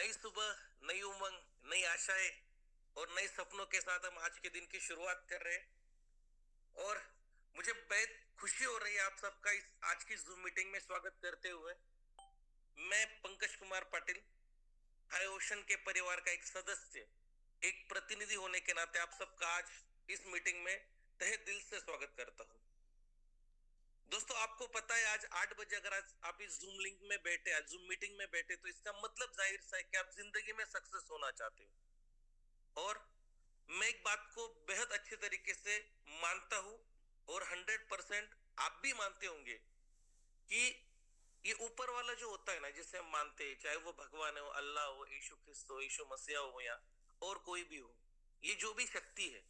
नई सुबह, नई उमंग, नई आशाएं और नए सपनों के साथ हम आज के दिन की शुरुआत कर रहे हैं। और मुझे बेहद खुशी हो रही है आप सबका इस आज की जूम मीटिंग में स्वागत करते हुए। मैं पंकज कुमार पाटिल, हाई ओशन के परिवार का एक सदस्य, एक प्रतिनिधि होने के नाते आप सबका आज इस मीटिंग में तहे दिल से स्वागत करता हूं। दोस्तों, आपको पता है आज 8 बजे अगर आज आप इस जूम लिंक में बैठे, आज जूम मीटिंग में बैठे, तो इसका मतलब जाहिर सा है कि आप जिंदगी में सक्सेस होना चाहते हो। और मैं एक बात को बेहद अच्छे तरीके से मानता हूं और 100% आप भी मानते होंगे कि ये ऊपर वाला जो होता है ना, जिसे हम मानते हैं, चाहे वो भगवान हो, अल्लाह हो, यीशु ख्रिस्त हो, यीशु मसीहा हो या और कोई भी हो, ये जो भी शक्ति है,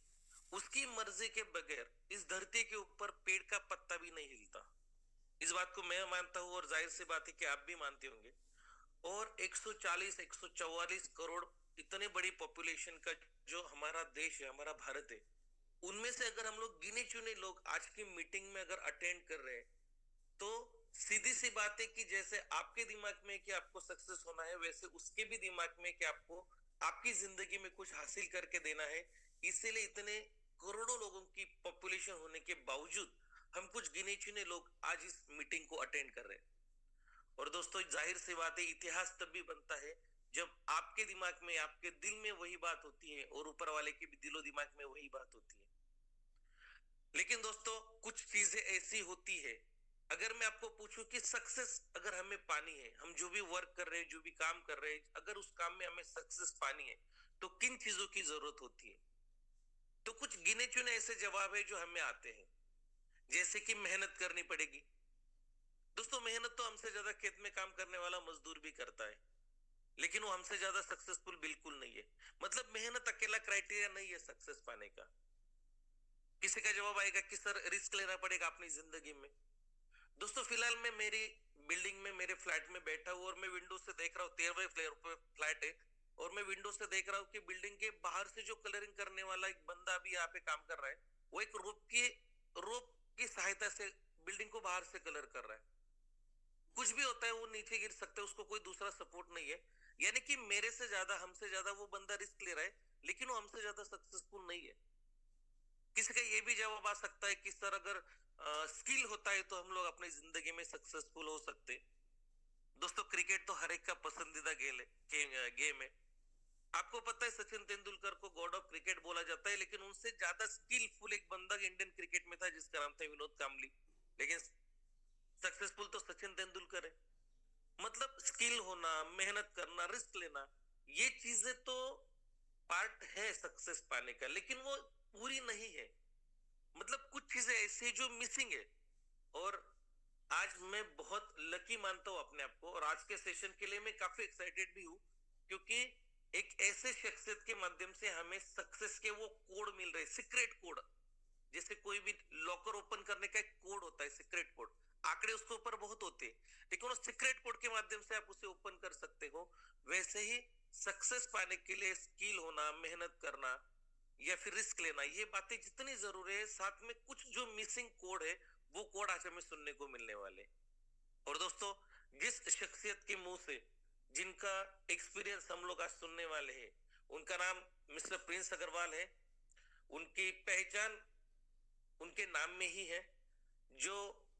उसकी मर्जी के बगैर इस धरती के ऊपर पेड़ का पत्ता भी नहीं हिलता। इस बात को मैं मानता हूं और जाहिर सी बात है कि आप भी मानते होंगे। और 140 144 करोड़ इतने बड़ी पॉपुलेशन का जो हमारा देश है, हमारा भारत है, उनमें से अगर हम लोग गिने चुने लोग आज की मीटिंग में अगर अटेंड कर रहे हैं, तो सीधी सी बात है कि जैसे आपके दिमाग में कि आपको सक्सेस होना है, वैसे उसके भी दिमाग में कि आपको आपकी जिंदगी में कुछ हासिल करके देना है। इसीलिए इतने करोड़ों लोगों की पॉपुलेशन होने के बावजूद हम कुछ गिने चुने लोग आज इस मीटिंग को अटेंड कर रहे हैं। और दोस्तों, जाहिर सी बात है, इतिहास तब भी बनता है जब आपके दिमाग में, आपके दिल में वही बात होती है और ऊपर वाले के भी दिलो दिमाग में वही बात होती है। लेकिन दोस्तों, कुछ चीजें ऐसी होती है, अगर मैं आपको पूछूं कि सक्सेस अगर हमें पानी है, हम जो भी वर्क कर रहे हैं, जो भी काम कर रहे हैं, अगर उस काम में हमें सक्सेस पानी है, तो किन चीजों की जरूरत होती है? तो कुछ गिने चुने ऐसे जवाब है जो हमें आते हैं, जैसे कि मेहनत करनी पड़ेगी। दोस्तों, मेहनत तो हमसे ज्यादा खेत में काम करने वाला मजदूर भी करता है, लेकिन वो हमसे ज्यादा सक्सेसफुल बिल्कुल नहीं है। मतलब मेहनत अकेला क्राइटेरिया नहीं है सक्सेस पाने का। किसी का जवाब आएगा कि सर रिस्क लेना पड़ेगा अपनी जिंदगी में। दोस्तों, फिलहाल मैं मेरी बिल्डिंग में, मेरे फ्लैट में बैठा हूं और मैं विंडो से देख रहा हूँ, 13वें फ्लोर पे फ्लैट है। और मैं विंडो से देख रहा हूँ कि बिल्डिंग के बाहर से जो कलरिंग करने वाला एक बंदा भी यहाँ पे काम कर रहा है, वो एक रोप की सहायता से बिल्डिंग को बाहर से कलर कर रहा है। कुछ भी होता है, वो नीचे गिर सकता है, उसको कोई दूसरा सपोर्ट नहीं है। यानी कि मेरे से ज्यादा, हमसे ज्यादा वो बंदा रिस्क ले रहा है, लेकिन वो हमसे ज्यादा सक्सेसफुल नहीं है। किसी का ये भी जवाब आ सकता है कि सर अगर स्किल होता है तो हम लोग अपनी जिंदगी में सक्सेसफुल हो सकते। दोस्तों, क्रिकेट तो हर एक का पसंदीदा गेम है। आपको पता है सचिन तेंदुलकर को गॉड ऑफ क्रिकेट बोला जाता है, लेकिन उनसे ज्यादा स्किलफुल एक बंदा इंडियन क्रिकेट में था जिसका नाम था विनोद कांबली। लेकिन सक्सेसफुल तो सचिन तेंदुलकर है। मतलब स्किल होना, मेहनत करना, रिस्क लेना, ये चीजें तो पार्ट है सक्सेस पाने का, लेकिन वो पूरी नहीं है। मतलब कुछ चीजें ऐसी जो मिसिंग है। और आज मैं बहुत लकी मानता हूं अपने आप को, और आज के सेशन के लिए मैं काफी एक्साइटेड भी हूं, क्योंकि एक ऐसे शख्सियत के माध्यम से हमें सक्सेस के वो कोड मिल रहे, सीक्रेट कोड। जैसे कोई भी लॉकर ओपन करने का एक कोड होता है, सीक्रेट कोड। आंकड़े उसके ऊपर बहुत होते हैं, लेकिन उस सीक्रेट कोड के माध्यम से आप उसे ओपन कर सकते हो। वैसे ही सक्सेस पाने के लिए स्किल होना, मेहनत करना या फिर रिस्क लेना, ये बातें जितनी जरूरी है, साथ में कुछ जो मिसिंग कोड है, वो कोड आज हमें सुनने को मिलने वाले। और दोस्तों, जिस शख्सियत के मुंह से, जिनका एक्सपीरियंस हम लोग आज सुनने वाले हैं, उनका नाम मिस्टर प्रिंस अग्रवाल है। उनकी पहचान उनके नाम में ही है। जो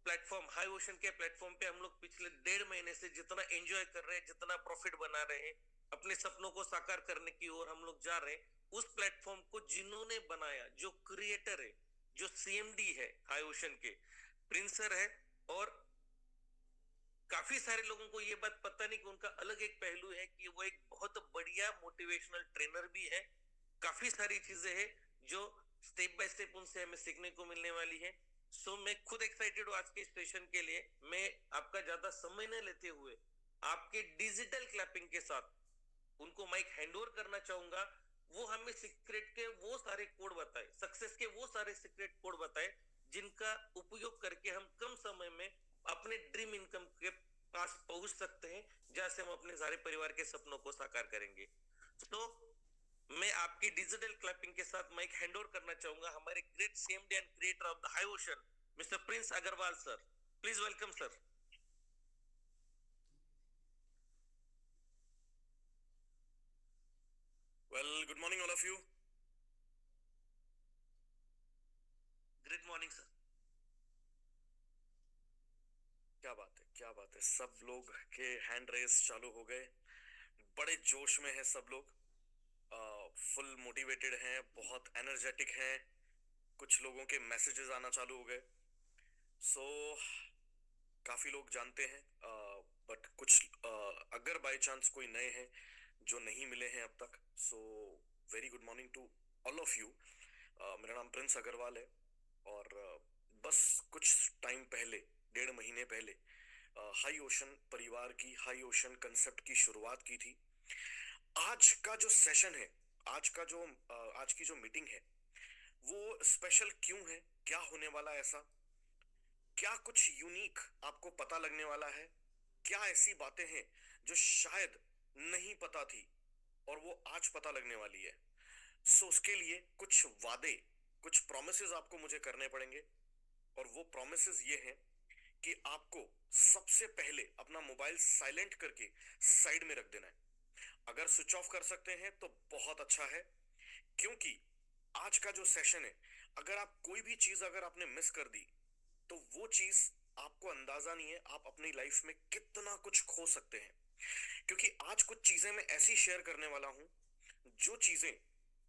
प्लेटफॉर्म, हाई ओशन के प्लेटफॉर्म पे हम लोग पिछले 1.5 महीने से जितना एंजॉय कर रहे हैं, जितना प्रॉफिट बना रहे हैं, अपने सपनों को साकार करने की ओर हम लोग जा रहे हैं, उस प्लेटफॉर्म को जिन्होंने बनाया, जो क्रिएटर है, जो सीएमडी है हाई ओशन के, प्रिंस सर है। और काफी सारे लोगों को ये बात पता नहीं कि उनका अलग एक पहलू है कि वो एक बहुत बढ़िया मोटिवेशनल ट्रेनर भी है। काफी सारी चीजें हैं जो स्टेप बाय स्टेप उनसे हमें सीखने को मिलने वाली है। सो मैं खुद एक्साइटेड हूँ आज के स्टेशन के लिए। मैं आपका ज्यादा समय न लेते हुए आपके डिजिटल क्लैपिंग के साथ उनको माइक हैंड ओवर करना चाहूंगा। वो हमें सीक्रेट के वो सारे कोड बताए, सक्सेस के वो सारे सीक्रेट कोड बताए, जिनका उपयोग करके हम कम समय में अपने ड्रीम इनकम के पास पहुंच सकते हैं, जहां से हम अपने सारे परिवार के सपनों को साकार करेंगे। तो मैं आपकी डिजिटल क्लैपिंग के साथ माइक हैंड ओवर करना चाहूंगा हमारे great CMD and creator of the high ocean, Mister Prince Agrawal sir. Please welcome sir. Well, good morning, all of you. Great morning sir. क्या बात है, सब लोग के हैंड रेस चालू हो गए। बड़े जोश में हैं सब लोग। फुल मोटिवेटेड हैं, बहुत एनर्जेटिक हैं। कुछ लोगों के मैसेजेस आना चालू हो गए। सो काफी लोग जानते हैं, बट कुछ अगर बाय चांस कोई नए हैं जो नहीं मिले हैं अब तक, so very good morning to all of you. मेरा नाम प्रिंस अग्रवाल है। और बस कुछ टाइम पहले, 1.5 महीने पहले, हाई ओशन परिवार की, हाई ओशन कंसेप्ट की शुरुआत की थी। आज का जो सेशन है, आज का जो आज की जो मीटिंग है, वो स्पेशल क्यों है? क्या होने वाला है ऐसा? क्या कुछ यूनिक आपको पता लगने वाला है? क्या ऐसी बातें हैं जो शायद नहीं पता थी और वो आज पता लगने वाली है? सो उसके लिए कुछ वादे, कुछ प्रोमिसेस आपको मुझे करने पड़ेंगे। और वो प्रोमिसेस ये हैं कि आपको सबसे पहले अपना मोबाइल साइलेंट करके साइड में रख देना है। अगर स्विच ऑफ कर सकते हैं तो बहुत अच्छा है, क्योंकि आज का जो सेशन है, अगर आप कोई भी चीज अगर आपने मिस कर दी, तो वो चीज आपको अंदाजा नहीं है आप अपनी लाइफ में कितना कुछ खो सकते हैं। क्योंकि आज कुछ चीजें मैं ऐसी शेयर करने वाला हूं, जो चीजें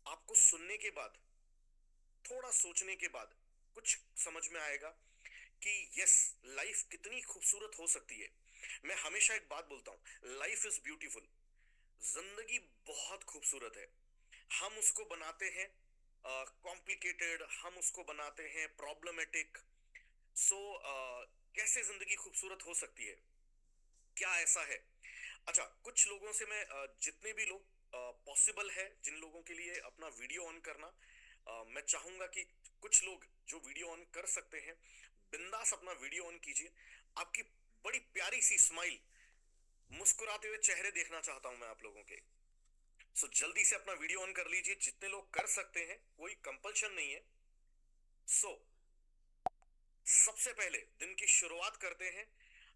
आपको सुनने के बाद, थोड़ा सोचने के बाद कुछ समझ में आएगा कि यस, लाइफ कितनी खूबसूरत हो सकती है। मैं हमेशा एक बात बोलता हूं, लाइफ इज ब्यूटीफुल। जिंदगी बहुत खूबसूरत है। हम उसको बनाते हैं कॉम्प्लिकेटेड, हम उसको बनाते हैं प्रॉब्लमेटिक। सो कैसे जिंदगी खूबसूरत हो सकती है? क्या ऐसा है? अच्छा, कुछ लोगों से मैं जितने भी लोग पॉसिबल है, जिन लोगों के लिए अपना वीडियो ऑन करना, मैं चाहूंगा कि कुछ लोग जो वीडियो ऑन कर सकते हैं, बिंदास अपना वीडियो ऑन कीजिए। आपकी बड़ी प्यारी सी स्माइल, मुस्कुराते हुए चेहरे देखना चाहता हूं मैं आप लोगों के। सो जल्दी से अपना वीडियो ऑन कर लीजिए, जितने लोग कर सकते हैं, कोई कंपल्शन नहीं है। सो सबसे पहले दिन की शुरुआत करते हैं।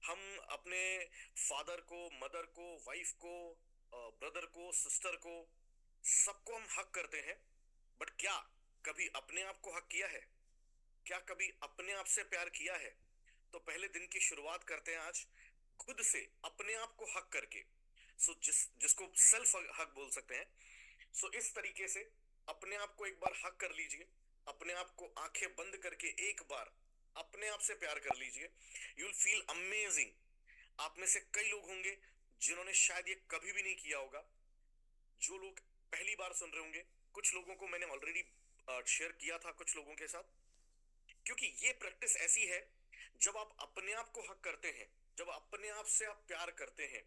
हम अपने फादर को, मदर को, वाइफ को, ब्रदर को, सिस्टर को, सबको हम हक करते हैं। बट क्या कभी अपने आप को हक किया है? क्या कभी अपने आप से प्यार किया है? तो पहले दिन की शुरुआत करते हैं आज खुद से, अपने आप को हक करके। सो जिसको सेल्फ हक बोल सकते हैं। सो इस तरीके से अपने आप को एक बार हक कर लीजिए। अपने आप को आंखें बंद करके एक बार अपने आप से प्यार कर लीजिए। You will feel amazing. आप में से कई लोग होंगे जिन्होंने शायद ये कभी भी नहीं किया होगा। जो लोग पहली बार सुन रहे होंगे, कुछ लोगों को मैंने ऑलरेडी शेयर किया था कुछ लोगों के साथ। क्योंकि ये प्रैक्टिस ऐसी है, जब आप अपने आप को हक करते हैं, जब अपने आप से आप प्यार करते हैं,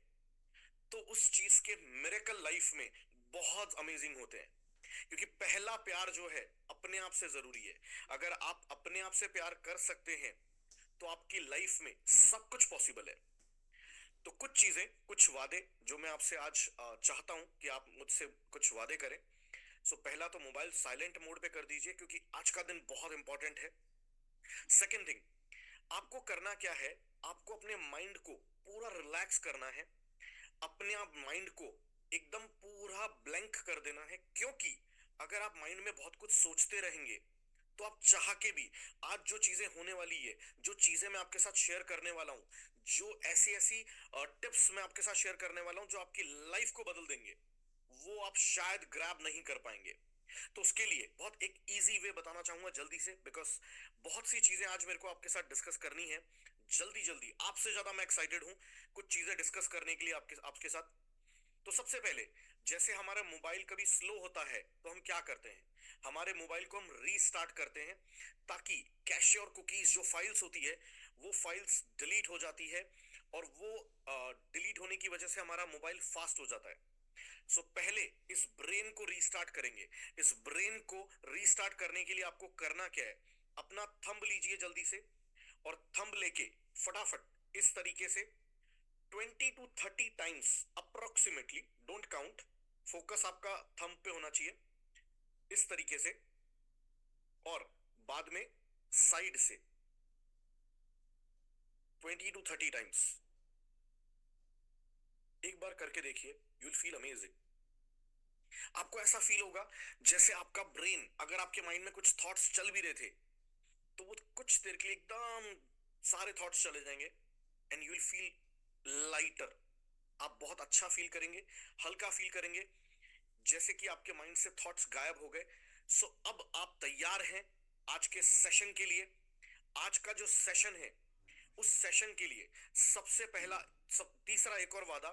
तो उस चीज के मिरेकल लाइफ में बहुत अमेजिंग होते हैं। क्योंकि पहला प्यार जो है अपने आप से जरूरी है। अगर आप अपने आप से प्यार कर सकते हैं, तो आपकी लाइफ में सब कुछ पॉसिबल है। तो कुछ चीजें, कुछ वादे जो मैं आपसे आज चाहता हूं कि आप मुझसे कुछ वादे करें। सो पहला तो मोबाइल साइलेंट मोड पे कर दीजिए, क्योंकि आज का दिन बहुत इंपॉर्टेंट है। सेकेंड थिंग, आपको करना क्या है? आपको अपने माइंड को पूरा रिलैक्स करना है। अपने आप माइंड को एकदम पूरा ब्लैंक कर देना है। क्योंकि अगर आप माइंड में बहुत कुछ सोचते रहेंगे, तो आप चाह के भी, आज जो चीजें होने वाली है, जो चीजें मैं आपके साथ शेयर करने वाला हूं, जो ऐसी ऐसी टिप्स मैं आपके साथ शेयर करने वाला हूं जो आपकी लाइफ को बदल देंगे, वो आप शायद ग्रैब नहीं कर पाएंगे। तो उसके लिए बहुत एक इजी वे बताना चाहूंगा जल्दी से, बिकॉज बहुत सी चीजें आज मेरे को आपके साथ डिस्कस करनी है। जल्दी जल्दी, आपसे ज्यादा मैं एक्साइटेड हूं कुछ चीजें डिस्कस करने के लिए आपके आपके साथ। तो सबसे पहले, जैसे हमारा मोबाइल कभी स्लो होता है तो हम क्या करते हैं? हमारे मोबाइल को हम रीस्टार्ट करते हैं, ताकि कैशे और कुकीज जो फाइल्स होती है, वो फाइल्स डिलीट हो जाती है। और वो डिलीट होने की वजह से हमारा मोबाइल फास्ट हो जाता है। सो पहले इस ब्रेन को रीस्टार्ट करेंगे। इस ब्रेन को रीस्टार्ट करने के लिए आपको करना क्या है? अपना थंब लीजिए जल्दी से, और थंब लेके फटाफट इस तरीके से 20 to 30 times approximately, don't count, focus आपका थंब पे होना चाहिए, इस तरीके से। और बाद में साइड से 20 to 30 टाइम्स एक बार करके देखिए, यू विल फील अमेजिंग। आपको ऐसा फील होगा जैसे आपका ब्रेन, अगर आपके माइंड में कुछ थॉट्स चल भी रहे थे, तो वो कुछ देर के लिए एकदम सारे थॉट्स चले जाएंगे, and you will feel lighter. आप बहुत अच्छा फील करेंगे, हल्का फील करेंगे, जैसे कि आपके माइंड से थॉट्स गायब हो गए। सो अब आप तैयार हैं आज के सेशन के लिए। आज का जो सेशन है, उस सेशन के लिए सबसे पहला, तीसरा एक और वादा,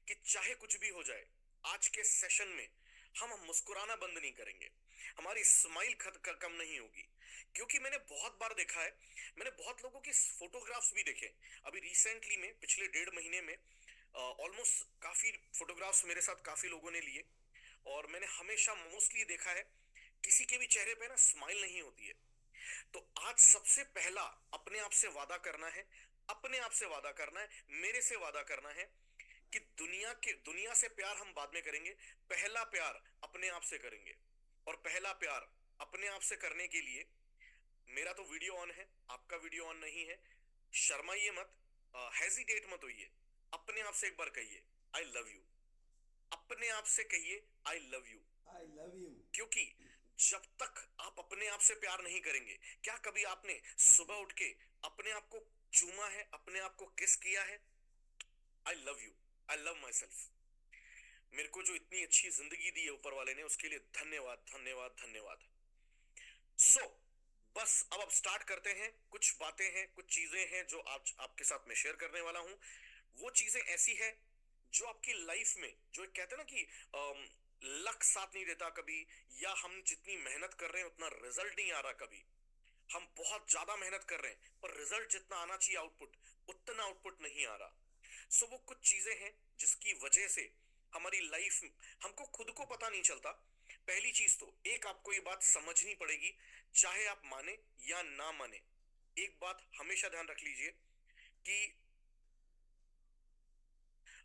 कि चाहे कुछ भी हो जाए, आज के सेशन में हम मुस्कुराना बंद नहीं करेंगे, हमारी स्माइल कम नहीं होगी। क्योंकि मैंने बहुत बार देखा है, मैंने बहुत लोगों की फोटोग्राफ्स भी देखे। अभी रिसेंटली में, पिछले 1.5 महीने में ऑलमोस्ट काफी फोटोग्राफ्स मेरे साथ काफी लोगों ने लिए, और मैंने हमेशा मोस्टली देखा है किसी के भी चेहरे पे ना स्माइल नहीं होती है। तो आज सबसे पहला अपने आप से वादा करना है, अपने आप से वादा करना है, मेरे से वादा करना है कि दुनिया से प्यार हम बाद में करेंगे, पहला प्यार अपने आप से करेंगे। और पहला प्यार अपने आप से करने के लिए, मेरा तो वीडियो ऑन है, आपका वीडियो ऑन नहीं है, शर्माइए मत, हेजिटेट मत होइए, अपने आप से एक बार कहिए आई लव यू। अपने आप से कहिए I love you. I love you. क्योंकि जब तक आप अपने आप से प्यार नहीं करेंगे, क्या कभी आपने सुबह उठ के अपने आप को चूमा है, अपने आप को किस किया है? I love you, I love my self. मेरे को जो इतनी अच्छी जिंदगी दी है ऊपर वाले ने, उसके लिए धन्यवाद धन्यवाद धन्यवाद। सो बस अब स्टार्ट करते हैं। कुछ बातें हैं, कुछ चीजें हैं जो आज आपके साथ मैं शेयर करने वाला हूं। वो चीजें ऐसी है जो आपकी लाइफ में, जो एक कहते हैं ना कि लक साथ नहीं देता कभी, या हम जितनी मेहनत कर रहे हैं उतना रिजल्ट नहीं आ रहा कभी। हम बहुत ज्यादा मेहनत कर रहे हैं पर रिजल्ट जितना आना चाहिए, आउटपुट, उतना आउटपुट नहीं आ रहा। सो वो कुछ चीजें हैं जिसकी वजह से हमारी लाइफ, हमको खुद को पता नहीं चलता। पहली चीज तो एक आपको ये बात समझनी पड़ेगी, चाहे आप माने या ना माने। एक बात हमेशा ध्यान रख लीजिए कि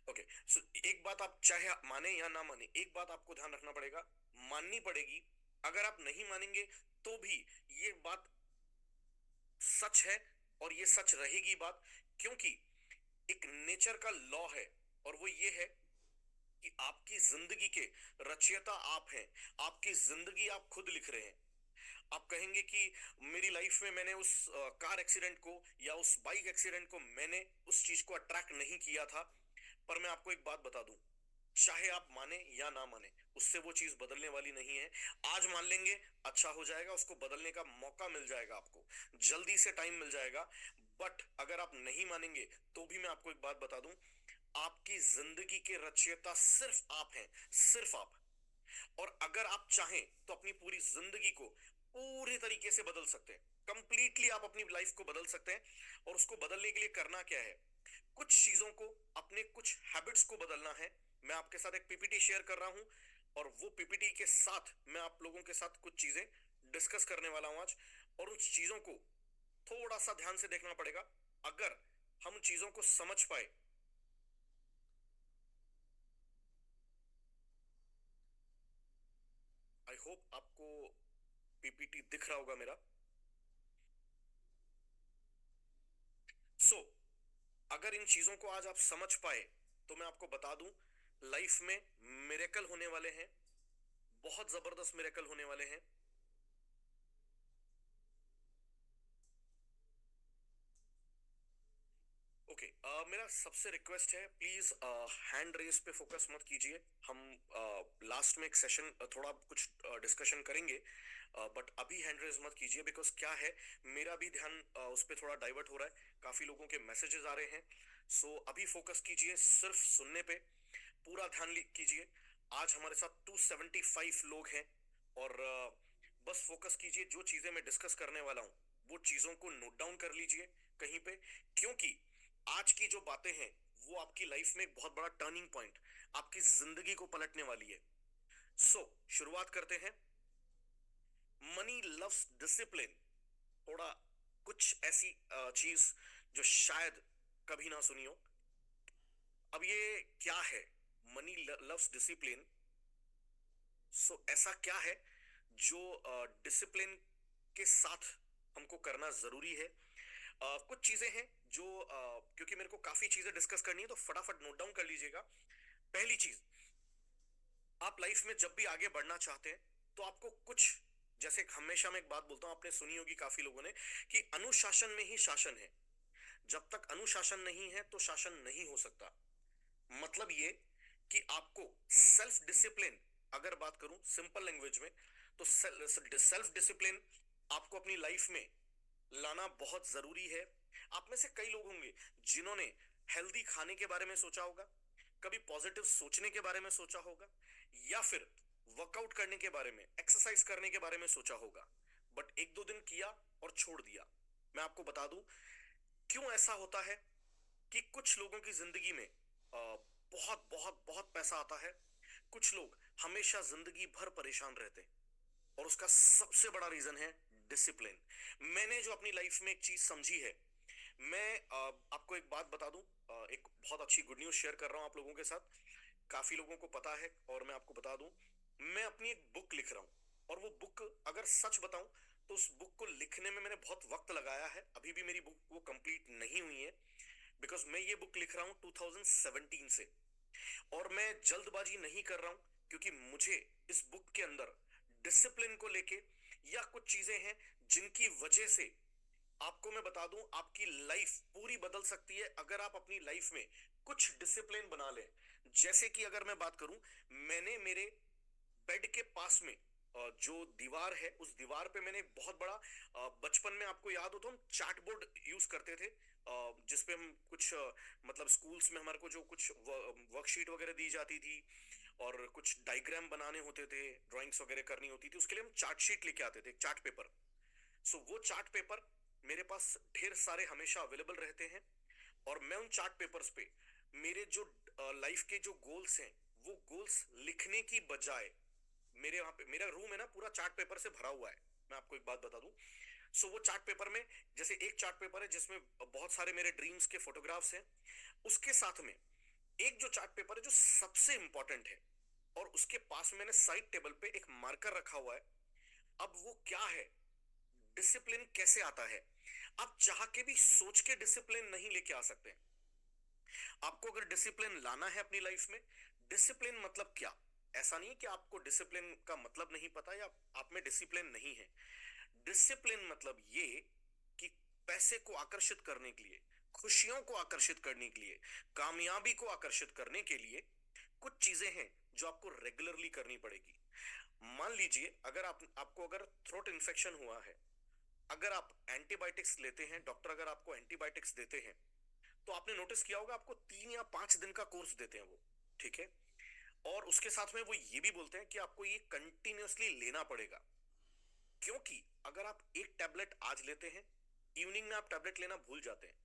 ओके, सो एक बात आप चाहे आप माने या ना माने, एक बात आपको ध्यान रखना पड़ेगा, माननी पड़ेगी। अगर आप नहीं मानेंगे तो भी ये बात सच है, और ये सच रहेगी बात। क्योंकि एक नेचर का लॉ है, और वो ये है कि आपकी जिंदगी के रचयिता आप हैं। आपकी जिंदगी आप खुद लिख रहे हैं। आप कहेंगे कि मेरी लाइफ में मैंने उस कार एक्सीडेंट को या उस बाइक एक्सीडेंट को, मैंने उस चीज को अट्रैक्ट नहीं किया था। पर मैं आपको एक बात बता दूं, चाहे आप माने या ना माने, उससे वो चीज बदलने वाली नहीं है। आज मान लेंगे, अच्छा हो जाएगा, उसको बदलने का मौका मिल जाएगा, आपको जल्दी से टाइम मिल जाएगा। बट अगर आप नहीं मानेंगे तो भी मैं आपको एक बात बता दूं, आपकी जिंदगी के रचयिता सिर्फ आप हैं, सिर्फ आप। और अगर आप चाहें तो अपनी पूरी जिंदगी को पूरे तरीके से बदल सकते हैं। कंप्लीटली आप अपनी लाइफ को बदल सकते हैं। और उसको बदलने के लिए करना क्या है? कुछ चीजों को, अपने कुछ हैबिट्स को बदलना है। मैं आपके साथ एक पीपीटी शेयर कर रहा हूं, और वो पीपीटी के साथ मैं आप लोगों के साथ कुछ चीजें डिस्कस करने वाला हूं आज। और उस चीजों को थोड़ा सा ध्यान से देखना पड़ेगा। अगर हम चीजों को समझ पाए, आई होप आपको पीपीटी दिख रहा होगा मेरा। सो अगर इन चीजों को आज आप समझ पाए, तो मैं आपको बता दूं, लाइफ में मिरेकल होने वाले हैं, बहुत जबरदस्त मिरेकल होने वाले हैं। ओके, मेरा सबसे रिक्वेस्ट है, प्लीज हैंड रेस पे फोकस मत कीजिए। हम लास्ट में एक सेशन थोड़ा कुछ डिस्कशन करेंगे, बट अभी हैंड रेस मत कीजिए। बिकॉज क्या है, मेरा भी ध्यान उस पर थोड़ा डाइवर्ट हो रहा है, काफी लोगों के मैसेजेस आ रहे हैं। सो अभी फोकस कीजिए सिर्फ सुनने पे, पूरा ध्यान कीजिए। आज हमारे साथ 275 लोग हैं, और बस फोकस कीजिए। जो चीजें मैं डिस्कस करने वाला हूँ, वो चीजों को नोट डाउन कर लीजिए कहीं पे। क्योंकि आज की जो बातें हैं, वो आपकी लाइफ में एक बहुत बड़ा टर्निंग पॉइंट, आपकी जिंदगी को पलटने वाली है। सो शुरुआत करते हैं। Money loves discipline. थोड़ा कुछ ऐसी चीज जो शायद कभी ना सुनी हो। अब ये क्या है मनी लव्स डिसिप्लिन? सो ऐसा क्या है जो डिसिप्लिन के साथ हमको करना जरूरी है? कुछ चीजें हैं जो क्योंकि मेरे को काफी चीजें डिस्कस करनी है, तो फटाफट नोट डाउन कर लीजिएगा। पहली चीज, आप लाइफ में जब भी आगे बढ़ना चाहते हैं तो आपको कुछ, जैसे हमेशा मैं एक बात बोलता हूं, आपने सुनी होगी काफी लोगों ने, कि अनुशासन में ही शासन है। जब तक अनुशासन नहीं है तो शासन नहीं हो सकता। मतलब ये कि आपको सेल्फ डिसिप्लिन, अगर बात करूं सिंपल लैंग्वेज में, तो सेल्फ डिसिप्लिन आपको अपनी लाइफ में लाना बहुत जरूरी है। आप में से कई लोग होंगे जिन्होंने हेल्दी खाने के बारे में सोचा होगा, कभी पॉजिटिव सोचने के बारे में सोचा होगा, या फिर वर्कआउट करने के बारे में, एक्सरसाइज करने के बारे में सोचा होगा, बट एक दो दिन किया और छोड़ दिया। मैं आपको बता दूं क्यों ऐसा होता है कि कुछ लोगों की जिंदगी में बहुत बहुत बहुत पैसा आता है, कुछ लोग हमेशा जिंदगी भर परेशान रहते हैं, और उसका सबसे बड़ा रीजन है डिसिप्लिन। मैंने जो अपनी लाइफ में एक चीज समझी है, मैं आपको एक बात बता दूं, एक बहुत अच्छी गुड न्यूज शेयर कर रहा हूं आप लोगों के साथ। काफी लोगों को पता है, और मैं आपको बता दूं, मैं अपनी एक बुक लिख रहा हूं, और वो बुक, अगर सच बताऊं तो उस बुक को लिखने में मैंने बहुत वक्त लगाया है। अभी भी मेरी बुक वो कंप्लीट नहीं हुई है, बिकॉज मैं ये बुक लिख रहा हूं 2017 से, और मैं जल्दबाजी नहीं कर रहा हूं, क्योंकि मुझे इस बुक के अंदर डिसिप्लिन को लेके, या कुछ चीजें हैं जिनकी वजह से, आपको मैं बता दूं, आपकी लाइफ पूरी बदल सकती है अगर आप अपनी लाइफ में कुछ डिसिप्लिन बना लें। जैसे कि अगर मैं बात करूं, मैंने मेरे बेड के पास में जो दीवार है, उस दीवार पे मैंने एक बहुत बड़ा, बचपन में आपको याद हो तो हम चार्ट बोर्ड यूज करते थे, जिसपे हम कुछ, मतलब स्कूल्स में हमारे को जो कुछ वर्कशीट वगैरह दी जाती थी, और कुछ डायग्राम बनाने होते थे, ड्राइंग्स वगैरह करनी होती थी, उसके लिए हम चार्ट शीट लेके आते थे, चार्ट पेपर। सो वो चार्ट पेपर मेरे पास ढेर सारे हमेशा अवेलेबल रहते हैं, और मैं उन चार्ट पेपर्स पे मेरे जो लाइफ के जो गोल्स हैं, वो गोल्स लिखने की बजाय, मेरे वहां पे मेरा रूम है ना, पूरा चार्ट पेपर से भरा हुआ है। मैं आपको एक बात बता दूं, सो वो चार्ट पेपर में, जैसे एक चार्ट पेपर है जिसमें बहुत सारे मेरे ड्रीम्स के फोटोग्राफ्स हैं, उसके साथ में एक जो चार्ट पेपर है जो सबसे इंपॉर्टेंट है, और उसके पास मैंने साइड टेबल पे एक मार्कर रखा हुआ है। अब वो क्या है, डिसिप्लिन कैसे आता है, आप चाह के भी सोच के डिसिप्लिन नहीं लेके आ सकते। आपको अगर डिसिप्लिन लाना है अपनी लाइफ में, डिसिप्लिन मतलब क्या, ऐसा नहीं कि आपको डिसिप्लिन का मतलब नहीं पता, या आप में डिसिप्लिन नहीं है। डिसिप्लिन मतलब ये कि पैसे को आकर्षित करने के लिए, खुशियों को आकर्षित करने के लिए, कामयाबी को आकर्षित करने के लिए कुछ चीजें हैं जो आपको रेगुलरली करनी पड़ेगी। मान लीजिए अगर आपको अगर थ्रोट इन्फेक्शन हुआ है, अगर आप एंटीबायोटिक्स लेते हैं, डॉक्टर अगर आपको एंटीबायोटिक्स देते हैं, तो आपने नोटिस किया होगा आपको 3 या 5 दिन का कोर्स देते हैं वो, ठीक है, और उसके साथ में वो ये भी बोलते हैं कि आपको ये कंटिन्यूअसली लेना पड़ेगा। क्योंकि अगर आप एक टैबलेट आज लेते हैं, इवनिंग में आप टैबलेट लेना भूल जाते हैं,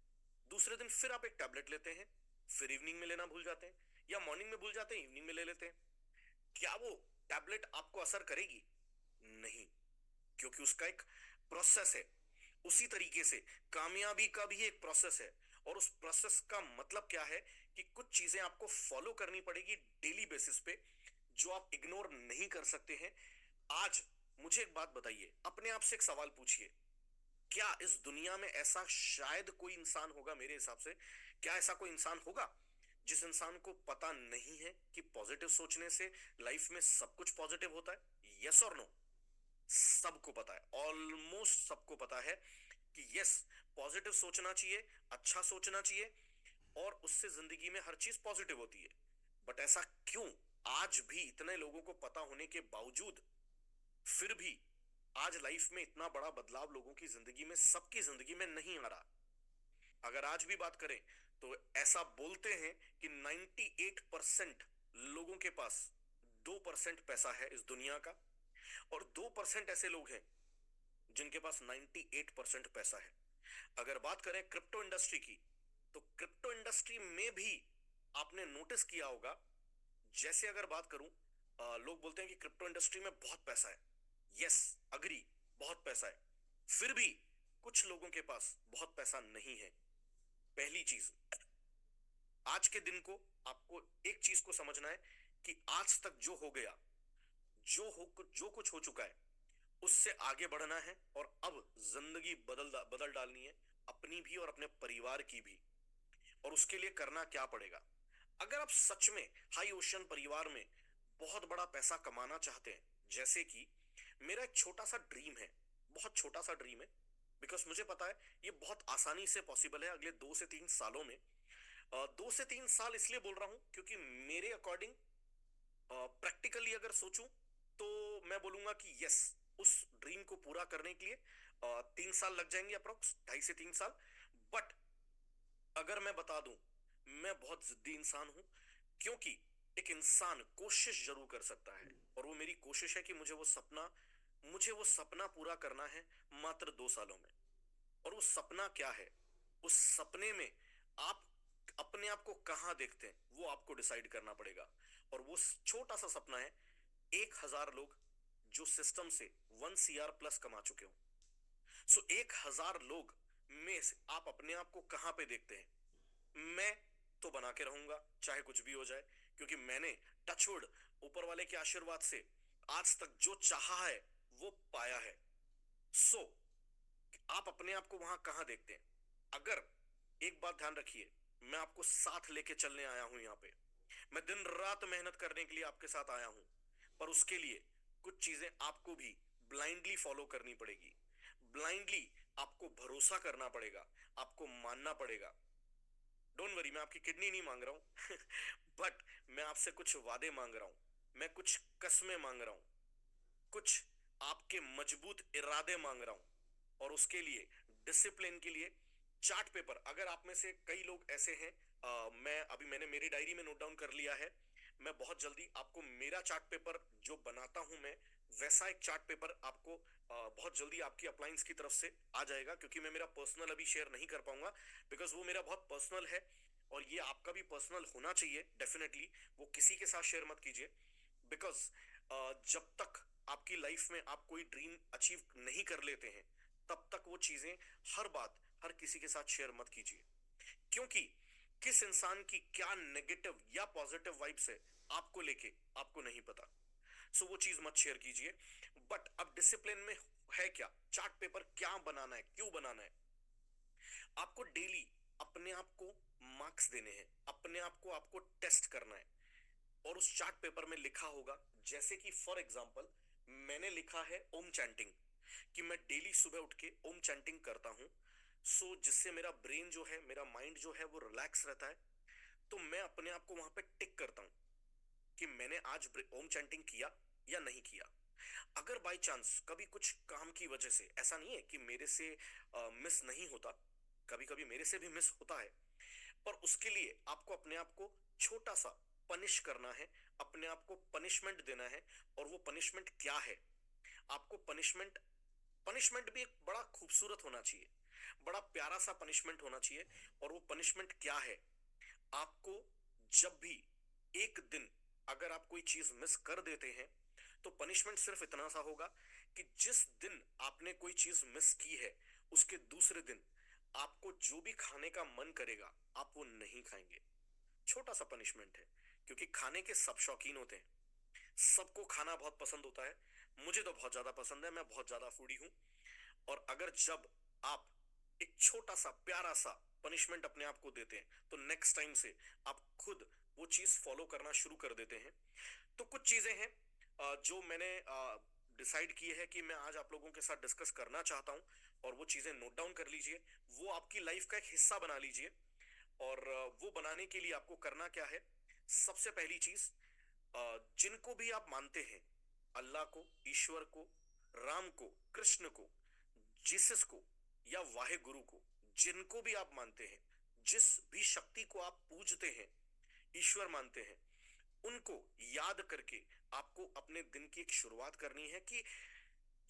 दूसरे दिन फिर आप एक टैबलेट लेते हैं, फिर इवनिंग में लेना भूल जाते हैं, या मॉर्निंग में भूल जाते हैं, इवनिंग में ले लेते हैं, क्या वो टैबलेट आपको असर करेगी? नहीं, क्योंकि उसका एक प्रोसेस है। उसी तरीके से कामयाबी का भी एक प्रोसेस है, और उस प्रोसेस का मतलब क्या है कि कुछ चीजें आपको फॉलो करनी पड़ेगी डेली बेसिस पे, जो आप इग्नोर नहीं कर सकते हैं। आज मुझे एक बात बताइए, अपने आप से एक सवाल पूछिए, क्या इस दुनिया में ऐसा शायद कोई इंसान होगा, मेरे हिसाब से क्या ऐसा कोई इंसान होगा जिस इंसान को पता नहीं है कि पॉजिटिव सोचने से लाइफ में सब कुछ पॉजिटिव होता है? यस और नो? सबको पता है, ऑलमोस्ट सबको पता है कि यस, पॉजिटिव सोचना चाहिए, अच्छा सोचना चाहिए, और उससे जिंदगी में हर चीज पॉजिटिव होती है। बट ऐसा क्यों आज भी इतने लोगों को पता होने के बावजूद फिर भी आज लाइफ में इतना बड़ा बदलाव लोगों की जिंदगी में, सबकी जिंदगी में नहीं आ रहा? अगर आज भी बात करें तो ऐसा बोलते हैं कि 98% लोगों के पास 2% पैसा है इस दुनिया का, और 2% ऐसे लोग हैं जिनके पास 98% पैसा है। अगर बात करें क्रिप्टो इंडस्ट्री की, तो क्रिप्टो इंडस्ट्री में भी आपने नोटिस किया होगा, जैसे अगर बात करूं, लोग बोलते हैं कि क्रिप्टो इंडस्ट्री में बहुत पैसा है। यस, अग्री, बहुत पैसा है, फिर भी कुछ लोगों के पास बहुत पैसा नहीं है। पहली चीज, आज के दिन को आपको एक चीज को समझना है कि आज तक जो हो गया, जो कुछ हो चुका है, उससे आगे बढ़ना है, और अब जिंदगी बदल डालनी है, अपनी भी और अपने परिवार की भी। और उसके लिए करना क्या पड़ेगा? अगर आप सच में हाई ओशन परिवार में बहुत बड़ा पैसा कमाना चाहते हैं, जैसे कि मेरा एक छोटा सा ड्रीम है, बहुत छोटा सा ड्रीम है, बिकॉज मुझे पता है ये बहुत आसानी से पॉसिबल है अगले 2 से 3 सालों में। 2 से 3 साल इसलिए बोल रहा हूं क्योंकि मेरे अकॉर्डिंग प्रैक्टिकली अगर सोचूं तो मैं बोलूंगा कि यस, उस ड्रीम को पूरा करने के लिए 3 साल लग जाएंगे, अप्रोक्स 2.5 से 3 साल। बट अगर मैं बता दूं, मैं बहुत जिद्दी इंसान हूं, क्योंकि एक इंसान कोशिश जरूर कर सकता है, और वो मेरी कोशिश है कि मुझे वो सपना पूरा करना है मात्र 2 सालों में। और वो सपना क्या है, उस सपने में आप अपने आप को कहां देखते हैं वो आपको डिसाइड करना पड़ेगा। और वो छोटा सा सपना है 1,000 लोग जो सिस्टम से 1 CR प्लस कमा चुके हो। सो 1,000 लोग में से आप अपने आप को कहां पे देखते हैं? मैं तो बना के रहूंगा चाहे कुछ भी हो जाए, क्योंकि मैंने टचवुड ऊपर वाले के आशीर्वाद से आज तक जो चाहा है वो पाया है। सो आप अपने आप को वहां कहां देखते हैं? अगर एक बात ध्यान रखिए, मैं आपको साथ लेके चलने आया हूं यहाँ पे, मैं दिन रात मेहनत करने के लिए आपके साथ आया हूं, पर उसके लिए कुछ चीजें आपको भी ब्लाइंडली फॉलो करनी पड़ेगी। ब्लाइंडली आपको भरोसा करना पड़ेगा, आपको मानना पड़ेगा। डोंट वरी, मैं आपकी किडनी नहीं मांग रहा हूं बट मैं आपसे कुछ वादे मांग रहा हूं, मैं कुछ कस्में मांग रहा हूं, कुछ आपके मजबूत इरादे मांग रहा हूं। और उसके लिए, डिसिप्लिन के लिए, चार्ट पेपर, अगर आप में से कई लोग ऐसे हैं, मैंने मेरी डायरी में नोट डाउन कर लिया है, मैं बहुत जल्दी आपको मेरा चार्ट पेपर जो बनाता हूं मैं, वैसा एक चार्ट पेपर आपको बहुत जल्दी आपकी अप्लायंस की तरफ से आ जाएगा, क्योंकि मैं मेरा पर्सनल अभी शेयर नहीं कर पाऊंगा, बिकॉज वो मेरा बहुत पर्सनल है। और ये आपका भी पर्सनल होना चाहिए डेफिनेटली, वो किसी के साथ शेयर मत कीजिए, बिकॉज जब तक आपकी लाइफ में आप कोई ड्रीम अचीव नहीं कर लेते हैं, तब तक वो चीजें, हर बात हर किसी के साथ शेयर मत कीजिए, क्योंकि किस इंसान की क्या नेगेटिव या पॉजिटिव वाइब्स है आपको लेके आपको नहीं पता। सो वो चीज मत शेयर कीजिए। बट अब डिसिप्लिन में है क्या, चार्ट पेपर क्या बनाना है, क्यों बनाना है? आपको डेली अपने आप को मार्क्स देने हैं, अपने आप को आपको टेस्ट करना है। और उस चार्ट पेपर में लिखा होगा, जैसे कि फॉर एग्जांपल मैंने लिखा है ओम चैंटिंग, कि मैं डेली सुबह उठ के ओम चैंटिंग करता हूं, सो जिससे मेरा ब्रेन जो है, मेरा माइंड जो है वो रिलैक्स रहता है। तो मैं अपने आप को वहां पे टिक करता हूं कि मैंने आज ओम चैंटिंग किया या नहीं किया। अगर बाई चांस कभी कुछ काम की वजह से, ऐसा नहीं है कि मेरे से मिस नहीं होता, कभी कभी मेरे से भी मिस होता है, पर उसके लिए आपको अपने आप को छोटा सा पनिश करना है, अपने आप को पनिशमेंट देना है। और वो पनिशमेंट क्या है? आपको पनिशमेंट पनिशमेंट भी एक बड़ा खूबसूरत होना चाहिए, बड़ा प्यारा सा पनिशमेंट होना चाहिए। और वो पनिशमेंट क्या है? आपको जब भी एक दिन अगर आप कोई चीज मिस कर देते हैं, तो पनिशमेंट सिर्फ इतना सा होगा कि जिस दिन आपने कोई चीज मिस की है, उसके दूसरे दिन आपको जो भी खाने का मन करेगा आप वो नहीं खाएंगे। छोटा सा पनिशमेंट है, क्योंकि खाने के सब शौकीन होते हैं, सबको खाना बहुत पसंद होता है, मुझे तो बहुत ज्यादा पसंद है, मैं बहुत ज्यादा फूडी हूं। और अगर जब आप एक छोटा सा प्यारा सा पनिशमेंट अपने आप को देते हैं, तो नेक्स्ट टाइम से आप खुद वो चीज फॉलो करना शुरू कर देते हैं। तो कुछ चीजें हैं जो मैंने डिसाइड की है कि मैं आज आप लोगों के साथ डिस्कस करना चाहता हूं, और वो चीजें नोट डाउन कर लीजिए, वो आपकी लाइफ का एक हिस्सा बना लीजिए। और वो बनाने के लिए आपको करना क्या है? सबसे पहली चीज, जिनको भी आप मानते हैं, अल्लाह को, ईश्वर को, राम को, कृष्ण को, जीसस को, या वाहे गुरु को, जिनको भी आप मानते हैं, जिस भी शक्ति को आप पूजते हैं, ईश्वर मानते हैं, उनको याद करके आपको अपने दिन की एक शुरुआत करनी है कि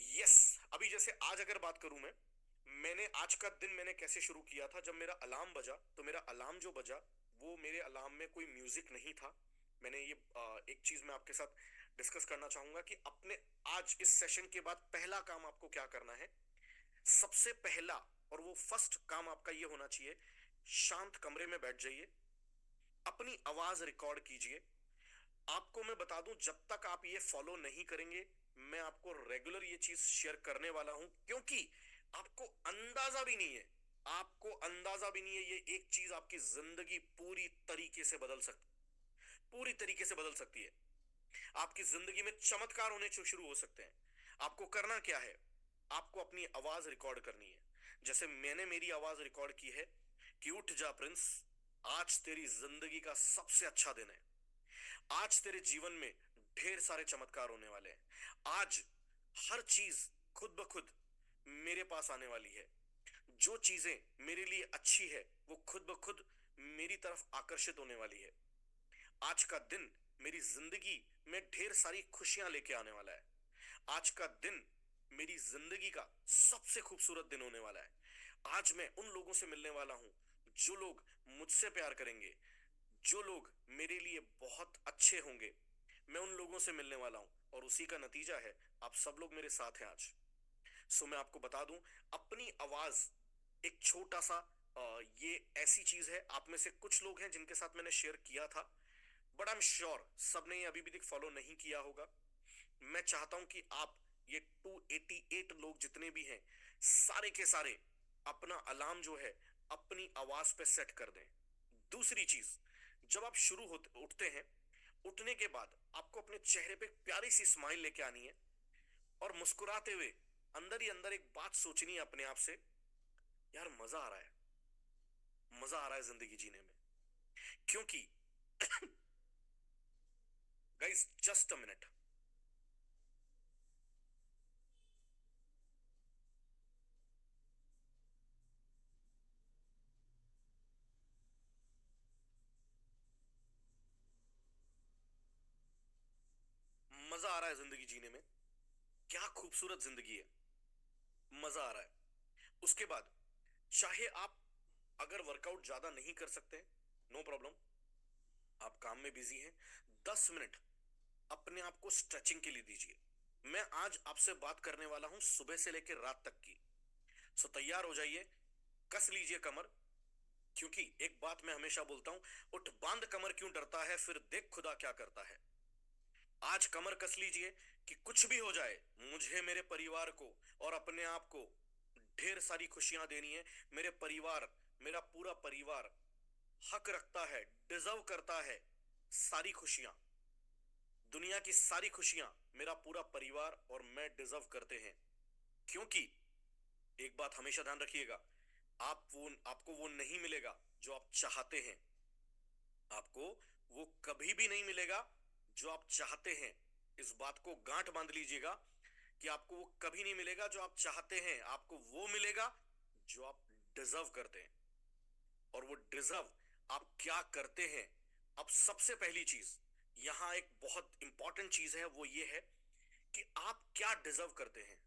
यस, अभी जैसे आज अगर बात करूं मैंने आज का दिन मैंने कैसे शुरू किया था। जब मेरा अलार्म बजा, तो मेरा अलार्म जो बजा, वो मेरे अलार्म में कोई म्यूजिक नहीं था। मैंने ये एक चीज मैं आपके साथ डिस्कस करना चाहूंगा कि अपने आज इस सेशन के बाद पहला काम आपको क्या करना है। सबसे पहला और वो फर्स्ट काम आपका ये होना चाहिए, शांत कमरे में बैठ जाइए, अपनी आवाज रिकॉर्ड कीजिए। आपको मैं बता दूं, जब तक आप ये फॉलो नहीं करेंगे, मैं आपको रेगुलर ये चीज शेयर करने वाला हूं, क्योंकि आपको अंदाजा भी नहीं है, आपको अंदाजा भी नहीं है, ये एक चीज आपकी जिंदगी पूरी तरीके से बदल सकती है। आपकी जिंदगी में चमत्कार होने शुरू हो सकते हैं। आपको करना क्या है? आपको अपनी आवाज रिकॉर्ड करनी है, जैसे मैंने मेरी आवाज रिकॉर्ड की है कि उठ जा प्रिंस, आज तेरी जिंदगी का सबसे अच्छा दिन है। आज तेरे जीवन में ढेर सारे चमत्कार होने वाले हैं। आज हर चीज खुद ब खुद मेरे पास आने वाली है। जो चीजें मेरे लिए अच्छी है वो खुद ब खुद मेरी तरफ आकर्षित होने वाली है। आज का दिन मेरी जिंदगी में ढेर सारी खुशियां लेके आने वाला है। आज का दिन मेरी जिंदगी का सबसे खूबसूरत दिन होने वाला है। आज मैं उन लोगों से मिलने वाला हूं जो लोग मुझसे प्यार करेंगे, जो लोग मेरे लिए बहुत अच्छे होंगे। मैं उन लोगों से मिलने वाला हूं और उसी का नतीजा है आप सब लोग मेरे साथ हैं आज। सो मैं आपको बता दूं, अपनी आवाज एक छोटा सा ये ऐसी चीज है, आप में से कुछ लोग हैं जिनके साथ मैंने शेयर किया था, बट आई एम श्योर सबने ये अभी भी तक फॉलो नहीं किया होगा। मैं चाहता हूं कि आप ये 288 लोग जितने भी हैं, सारे के सारे अपना अलार्म जो है अपनी आवाज पे सेट कर दें। दूसरी चीज, जब आप शुरू होते उठते हैं, उठने के बाद आपको अपने चेहरे पे एक प्यारी सी स्माइल लेके आनी है और मुस्कुराते हुए अंदर ही अंदर एक बात सोचनी है अपने आप से, यार मजा आ रहा है, मजा आ रहा है जिंदगी जीने में। क्योंकि गाइस, जस्ट अ मिनट। मजा आ रहा है जिंदगी जीने में, क्या खूबसूरत जिंदगी है, मजा आ रहा है। उसके बाद चाहे आप अगर वर्कआउट ज्यादा नहीं कर सकते, नो प्रॉब्लम, आप काम में बिजी हैं, 10 मिनट अपने आप को स्ट्रेचिंग के लिए दीजिए। मैं आज आपसे बात करने वाला हूं सुबह से लेकर रात तक की। सो तैयार हो जाइए, कस लीजिए कमर, क्योंकि एक बात मैं हमेशा बोलता हूं, उठ बांध कमर क्यों डरता है, फिर देख खुदा क्या करता है। आज कमर कस लीजिए कि कुछ भी हो जाए, मुझे मेरे परिवार को और अपने आप को ढेर सारी खुशियां देनी है। मेरे परिवार, मेरा पूरा परिवार हक रखता है, डिजर्व करता है सारी खुशियां, दुनिया की सारी खुशियां मेरा पूरा परिवार और मैं डिजर्व करते हैं। क्योंकि एक बात हमेशा ध्यान रखिएगा, आपको वो नहीं मिलेगा जो आप चाहते हैं, आपको वो कभी भी नहीं मिलेगा जो आप चाहते हैं। इस बात को गांठ बांध लीजिएगा कि आपको वो कभी नहीं मिलेगा जो आप चाहते हैं, आपको वो मिलेगा जो आप डिजर्व करते हैं। और वो डिजर्व आप क्या करते हैं? अब सबसे पहली चीज, यहां एक बहुत इंपॉर्टेंट चीज है, वो ये है कि आप क्या डिजर्व करते हैं।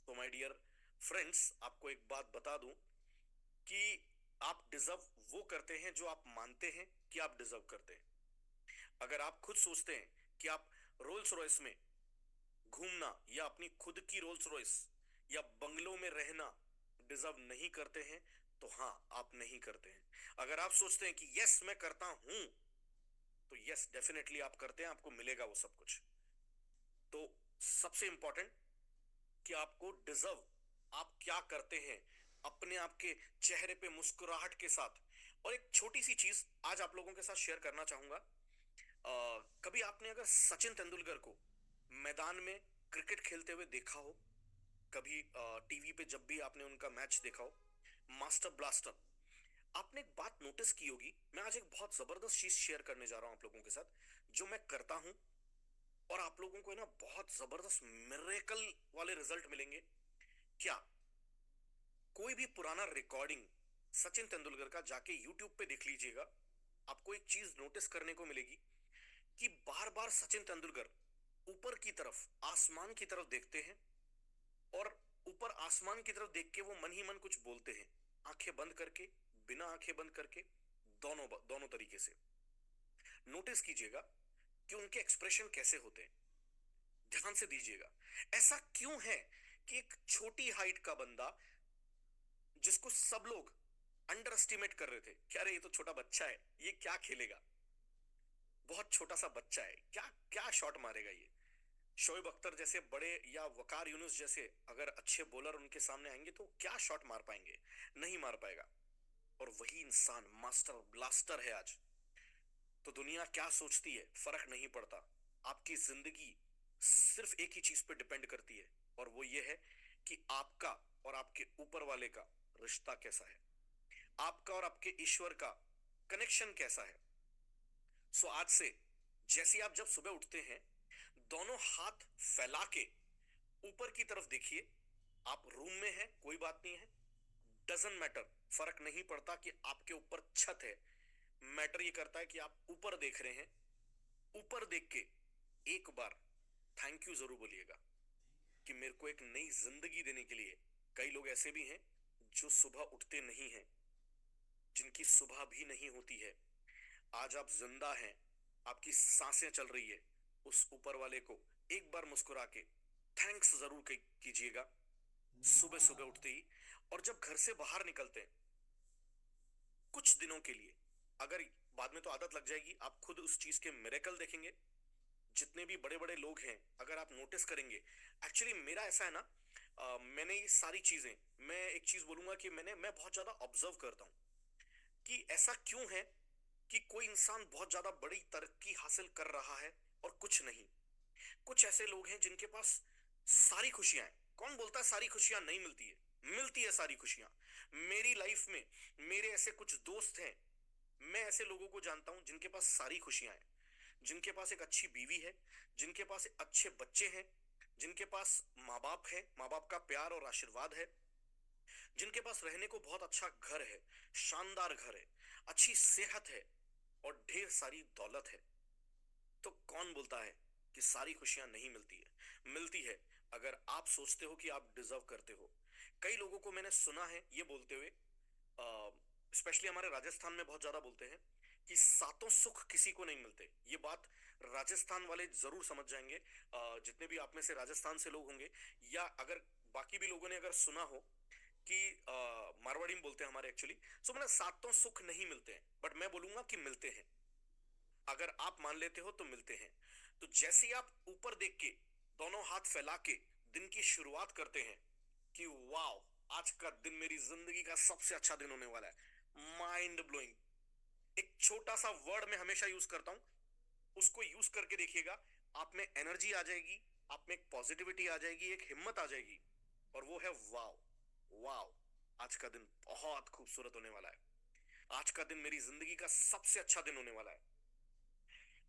तो माय डियर फ्रेंड्स, आपको एक बात बता दूं कि आप डिजर्व वो करते हैं जो आप मानते हैं कि आप डिजर्व करते हैं। अगर आप खुद सोचते हैं कि आप रोल्स रॉयस में घूमना या अपनी खुद की रोल्स रॉयस या बंगलों में रहना डिजर्व नहीं करते हैं, तो हां, आप नहीं करते हैं। अगर आप सोचते हैं कि यस मैं करता हूं, तो यस डेफिनेटली आप करते हैं, आपको मिलेगा वो सब कुछ। तो सबसे इंपॉर्टेंट कि आपको डिजर्व आप क्या करते हैं, अपने आप के चेहरे पे मुस्कुराहट के साथ। और एक छोटी सी चीज आज आप लोगों के साथ शेयर करना चाहूंगा। कभी आपने अगर सचिन तेंदुलकर को मैदान में क्रिकेट खेलते हुए देखा हो, कभी टीवी पे जब भी आपने उनका मैच देखा हो, मास्टर ब्लास्टर, आपने एक बात नोटिस की होगी। मैं आज एक बहुत जबरदस्त चीज शेयर करने जा रहा हूं आप लोगों के साथ, जो मैं करता हूं और आप लोगों को है ना बहुत जबरदस्त मिरेकल वाले रिजल्ट मिलेंगे। क्या? कोई भी पुराना रिकॉर्डिंग सचिन तेंदुलकर का जाके यूट्यूब पे देख लीजिएगा, आपको एक चीज नोटिस करने को मिलेगी कि बार बार सचिन तेंदुलकर ऊपर की तरफ, आसमान की तरफ देखते हैं और ऊपर आसमान की तरफ देख के वो मन ही मन कुछ बोलते हैं, आंखें बंद करके, बिना आंखें बंद करके, दोनों दोनों तरीके से। नोटिस कीजिएगा कि उनके एक्सप्रेशन कैसे होते हैं, ध्यान से दीजिएगा। ऐसा क्यों है कि एक छोटी हाइट का बंदा जिसको सब लोग अंडर एस्टिमेट कर रहे थे, क्या रे ये तो छोटा बच्चा है, ये क्या खेलेगा, बहुत छोटा सा बच्चा है, क्या क्या शॉट मारेगा ये, शोएब अख्तर जैसे बड़े या वकार यूनुस जैसे अगर अच्छे बॉलर उनके सामने आएंगे तो क्या शॉट मार पाएंगे, नहीं मार पाएगा। और वही इंसान मास्टर ब्लास्टर है आज। तो दुनिया क्या सोचती है फर्क नहीं पड़ता, आपकी जिंदगी सिर्फ एक ही चीज पे डिपेंड करती है, और वो ये है कि आपका और आपके ऊपर वाले का रिश्ता कैसा है, आपका और आपके ईश्वर का कनेक्शन कैसा है। सो आज से जैसे आप जब सुबह उठते हैं, दोनों हाथ फैला के ऊपर की तरफ देखिए। आप रूम में हैं, कोई बात नहीं है, डजंट मैटर, फर्क नहीं पड़ता कि आपके ऊपर छत है। मैटर ये करता है कि आप ऊपर देख रहे हैं। ऊपर देख के एक बार थैंक यू जरूर बोलिएगा कि मेरे को एक नई जिंदगी देने के लिए। कई लोग ऐसे भी हैं जो सुबह उठते नहीं हैं, जिनकी सुबह भी नहीं होती है। आज आप जिंदा हैं, आपकी सांसें चल रही है, उस ऊपर वाले को एक बार मुस्कुरा के थैंक्स जरूर कीजिएगा सुबह सुबह उठते ही। और जब घर से बाहर निकलते हैं कुछ दिनों के लिए, अगर बाद में तो आदत लग जाएगी, आप खुद उस चीज के मिरेकल देखेंगे। जितने भी बड़े बड़े लोग हैं, अगर आप नोटिस करेंगे, एक्चुअली मेरा ऐसा है ना, मैंने ये सारी चीजें, मैं एक चीज बोलूंगा कि मैं बहुत ज्यादा ऑब्जर्व करता हूँ कि ऐसा क्यों है कि कोई इंसान बहुत ज्यादा बड़ी तरक्की हासिल कर रहा है और कुछ नहीं। कुछ ऐसे लोग हैं जिनके पास सारी खुशियां हैं। कौन बोलता है सारी खुशियां नहीं मिलती है? मिलती है सारी खुशियां। मेरी लाइफ में मेरे ऐसे कुछ दोस्त हैं, मैं ऐसे लोगों को जानता हूं जिनके पास सारी खुशियां हैं, जिनके पास एक अच्छी बीवी है, जिनके पास अच्छे बच्चे हैं, जिनके पास माँ बाप है, माँ बाप का प्यार और आशीर्वाद है, जिनके पास रहने को बहुत अच्छा घर है, शानदार घर है, अच्छी सेहत है और ढेर सारी दौलत है। तो कौन बोलता है कि सारी खुशियां नहीं मिलती है? मिलती है, अगर आप सोचते हो कि आप डिजर्व करते हो। कई लोगों को मैंने सुना है ये बोलते हुए, स्पेशली हमारे राजस्थान में बहुत ज्यादा बोलते हैं कि सातों सुख किसी को नहीं मिलते। ये बात राजस्थान वाले जरूर समझ जाएंगे, जितने भी आप में से राजस्थान से लोग होंगे, या अगर बाकी भी लोगों ने अगर सुना हो कि मारवाड़ी में बोलते हैं हमारे एक्चुअली। सो मैंने सातों सुख नहीं मिलते हैं, बट मैं बोलूंगा कि मिलते हैं। अगर आप मान लेते हो तो मिलते हैं। तो जैसे ही आप ऊपर देख के दोनों हाथ फैला के दिन की शुरुआत करते हैं कि वाओ, आज का दिन मेरी जिंदगी का सबसे अच्छा दिन होने वाला है, माइंड ब्लोइंग। एक छोटा सा वर्ड मैं हमेशा यूज करता हूं, उसको यूज करके देखिएगा। आप में एनर्जी आ जाएगी, आप में एक पॉजिटिविटी आ जाएगी, एक हिम्मत आ जाएगी, और वो है वाओ, वाओ, आज का दिन बहुत खूबसूरत होने वाला है, आज का दिन मेरी जिंदगी का सबसे अच्छा दिन होने वाला है।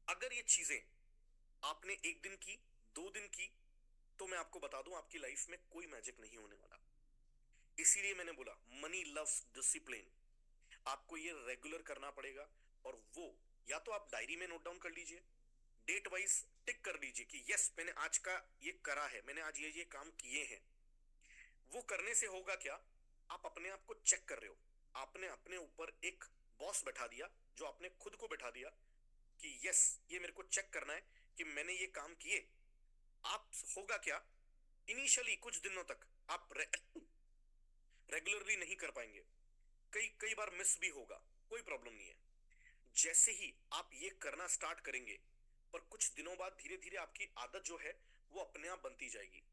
अगर ये चीजें आपने एक दिन की, 2 दिन की, तो मैं आपको बता दूं आपकी लाइफ में कोई मैजिक नहीं होने वाला। इसीलिए मैंने बोला मनी लव्स डिसिप्लिन। आपको ये रेगुलर करना पड़ेगा, और वो या तो आप डायरी में नोट डाउन कर लीजिए, डेट वाइज टिक कर लीजिए कि यस मैंने आज का ये करा है, मैंने आज ये काम किए हैं। वो करने से होगा क्या? आप अपने आप को चेक कर रहे हो, आपने अपने ऊपर एक बॉस बैठा दिया, जो आपने खुद को बैठा दिया कि यस ये मेरे को चेक करना है कि मैंने ये काम किए। आप होगा क्या, इनिशियली कुछ दिनों तक आप रेगुलरली नहीं कर पाएंगे, कई कई बार मिस भी होगा, कोई प्रॉब्लम नहीं है। जैसे ही आप ये करना स्टार्ट करेंगे, पर कुछ दिनों बाद धीरे धीरे आपकी आदत जो है वो अपने आप बनती जाएगी।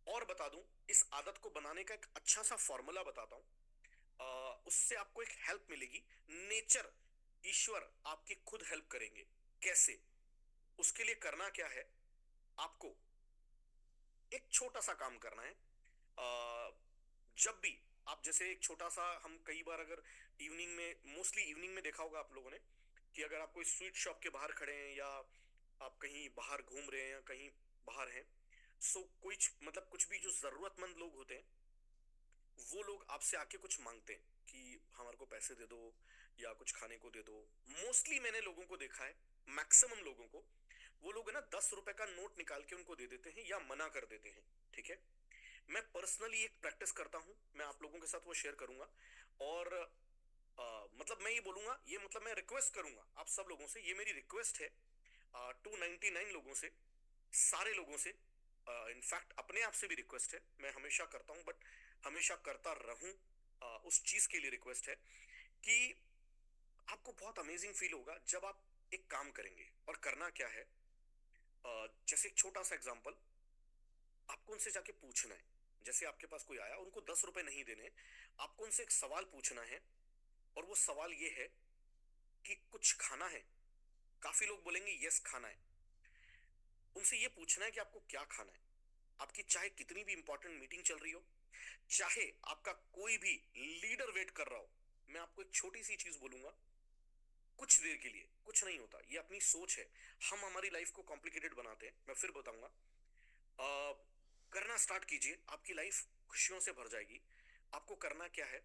और बता दूं, इस आदत को बनाने का एक अच्छा सा फॉर्मूला बताता हूं, उससे आपको एक हेल्प मिलेगी। नेचर, ईश्वर आपकी खुद हेल्प करेंगे। कैसे? उसके लिए करना क्या है, आपको एक छोटा सा काम करना है। जब भी आप, जैसे एक छोटा सा, हम कई बार अगर इवनिंग में, मोस्टली इवनिंग में देखा होगा आप लोगों ने कि अगर आप कोई स्वीट शॉप के बाहर खड़े हैं, या आप कहीं बाहर घूम रहे हैं, या कहीं बाहर हैं, सो कोई मतलब कुछ भी जो जरूरतमंद लोग होते हैं, वो लोग आपसे आके कुछ मांगते हैं कि हमारे को पैसे दे दो या कुछ खाने को दे दो। मोस्टली मैंने लोगों को देखा है, मैक्सिमम लोगों को, वो लोग है ना 10 रुपए का नोट निकाल के उनको दे देते हैं या मना कर देते हैं। ठीक है, मैं पर्सनली एक प्रैक्टिस करता हूं, मैं आप लोगों के साथ वो शेयर करूंगा। और मतलब मैं ये बोलूंगा, ये मतलब मैं रिक्वेस्ट करूंगा आप सब लोगों से, ये मेरी रिक्वेस्ट है 299 लोगों से, सारे लोगों से, इनफैक्ट अपने आप से भी रिक्वेस्ट है। मैं हमेशा करता हूं, बट हमेशा करता रहूं, उस चीज के लिए रिक्वेस्ट है कि आपको बहुत अमेजिंग फील होगा जब आप एक काम करेंगे। और करना क्या है, जैसे एक छोटा सा एग्जांपल, आपको उनसे जाके पूछना है। जैसे आपके पास कोई आया, उनको 10 रुपए नहीं देने, आपको उनसे एक सवाल पूछना है। और वो सवाल ये है कि कुछ खाना है? काफी लोग बोलेंगे यस खाना है। उनसे ये पूछना है कि आपको क्या खाना है। आपकी चाहे कितनी भी इंपॉर्टेंट मीटिंग चल रही हो, चाहे आपका कोई भी लीडर वेट कर रहा हो, मैं आपको एक छोटी सी चीज बोलूंगा, कुछ देर के लिए कुछ नहीं होता, ये अपनी सोच है। हम हमारी लाइफ को कॉम्प्लिकेटेड बनाते हैं। मैं फिर बताऊंगा, अ, करना स्टार्ट कीजिए, आपकी लाइफ खुशियों से भर जाएगी। आपको करना क्या है,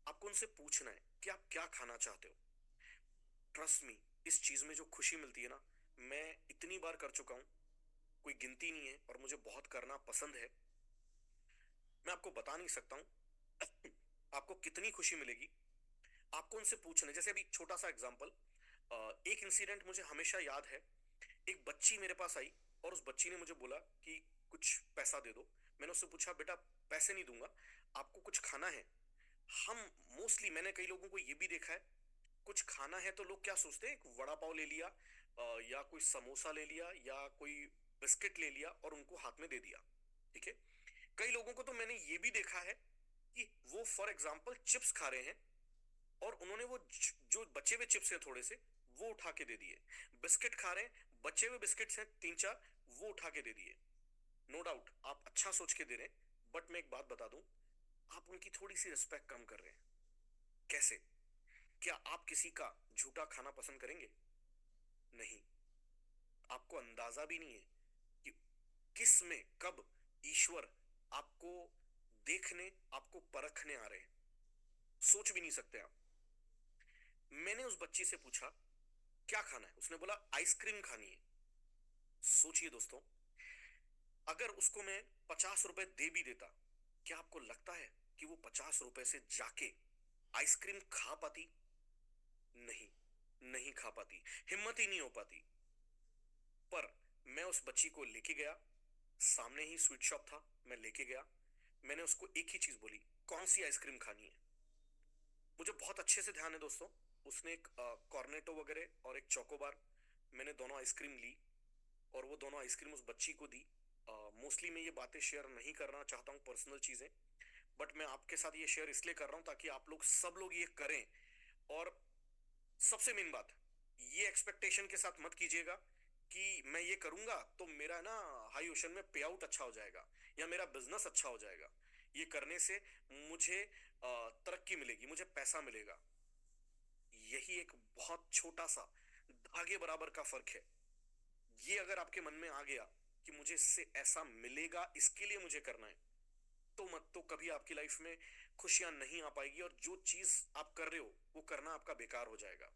आपको उनसे पूछना है कि आप क्या खाना चाहते हो। ट्रस्ट मी, इस चीज में जो खुशी मिलती है ना, मैं इतनी बार कर चुका हूं, कोई गिनती नहीं है, और मुझे बहुत करना पसंद है। मैं आपको बता नहीं सकता हूं आपको कितनी खुशी मिलेगी। आपको उनसे पूछना है, जैसे अभी छोटा सा एग्जांपल, एक इंसिडेंट मुझे हमेशा याद है। एक बच्ची मेरे पास आई और उस बच्ची ने मुझे बोला कि कुछ पैसा दे दो। मैंने उससे पूछा, बेटा पैसे नहीं दूंगा, आपको कुछ खाना है। हम मोस्टली, मैंने कई लोगों को ये भी देखा है, कुछ खाना है तो लोग क्या सोचते हैं, एक वड़ा पाव ले लिया, या कोई समोसा ले लिया, या कोई बिस्किट ले लिया और उनको हाथ में दे दिया। ठीक है। कई लोगों को तो मैंने ये भी देखा है कि वो फॉर एग्जाम्पल चिप्स खा रहे हैं और उन्होंने वो जो बचे हुए चिप्स हैं थोड़े से, वो उठा के दे दिए। बिस्किट खा रहे हैं, बचे हुए बिस्किट्स हैं तीन चार, वो उठा के दे दिए। नो डाउट आप अच्छा सोच के दे रहे हैं, बट मैं एक बात बता दूं, आप उनकी थोड़ी सी रिस्पेक्ट कम कर रहे हैं। कैसे? क्या आप किसी का झूठा खाना पसंद करेंगे? नहीं। आपको अंदाजा भी नहीं है कि किस में कब ईश्वर आपको देखने, आपको परखने आ रहे हैं। सोच भी नहीं सकते आप। मैंने उस बच्ची से पूछा क्या खाना है, उसने बोला आइसक्रीम खानी है। सोचिए दोस्तों, अगर उसको मैं 50 रुपए दे भी देता, क्या आपको लगता है कि वो 50 रुपए से जाके आइसक्रीम खा पाती? नहीं, नहीं खा पाती, हिम्मत ही नहीं हो पाती। पर मैं उस बच्ची को लेके गया, सामने ही स्वीट शॉप था, मैं लेके गया। मैंने उसको एक ही चीज बोली, कौन सी आइसक्रीम खानी है। मुझे बहुत अच्छे से ध्यान है दोस्तों, उसने एक कॉर्नेटो वगैरह और एक चोकोबार, मैंने दोनों आइसक्रीम ली और वो दोनों आइसक्रीम उस बच्ची को दी। मोस्टली मैं ये बातें शेयर नहीं करना चाहता हूँ, पर्सनल चीजें, बट मैं आपके साथ ये शेयर इसलिए कर रहा हूँ ताकि आप लोग सब लोग ये करें। और सबसे मेन बात, ये एक्सपेक्टेशन के साथ मत कीजिएगा कि मैं ये करूंगा तो मेरा ना हाई ओशन में पे आउट अच्छा हो जाएगा या मेरा बिजनेस अच्छा हो जाएगा। ये करने से मुझे तरक्की मिलेगी, मुझे पैसा मिलेगा। यही एक बहुत छोटा सा धागे बराबर का फर्क है। ये अगर आपके मन में आ गया कि मुझे इससे ऐसा मिलेगा, इसके लिए मुझे करना है, तो मत तो कभी आपकी लाइफ में खुशियां नहीं आ पाएगी, और जो चीज आप कर रहे हो वो करना आपका बेकार हो जाएगा।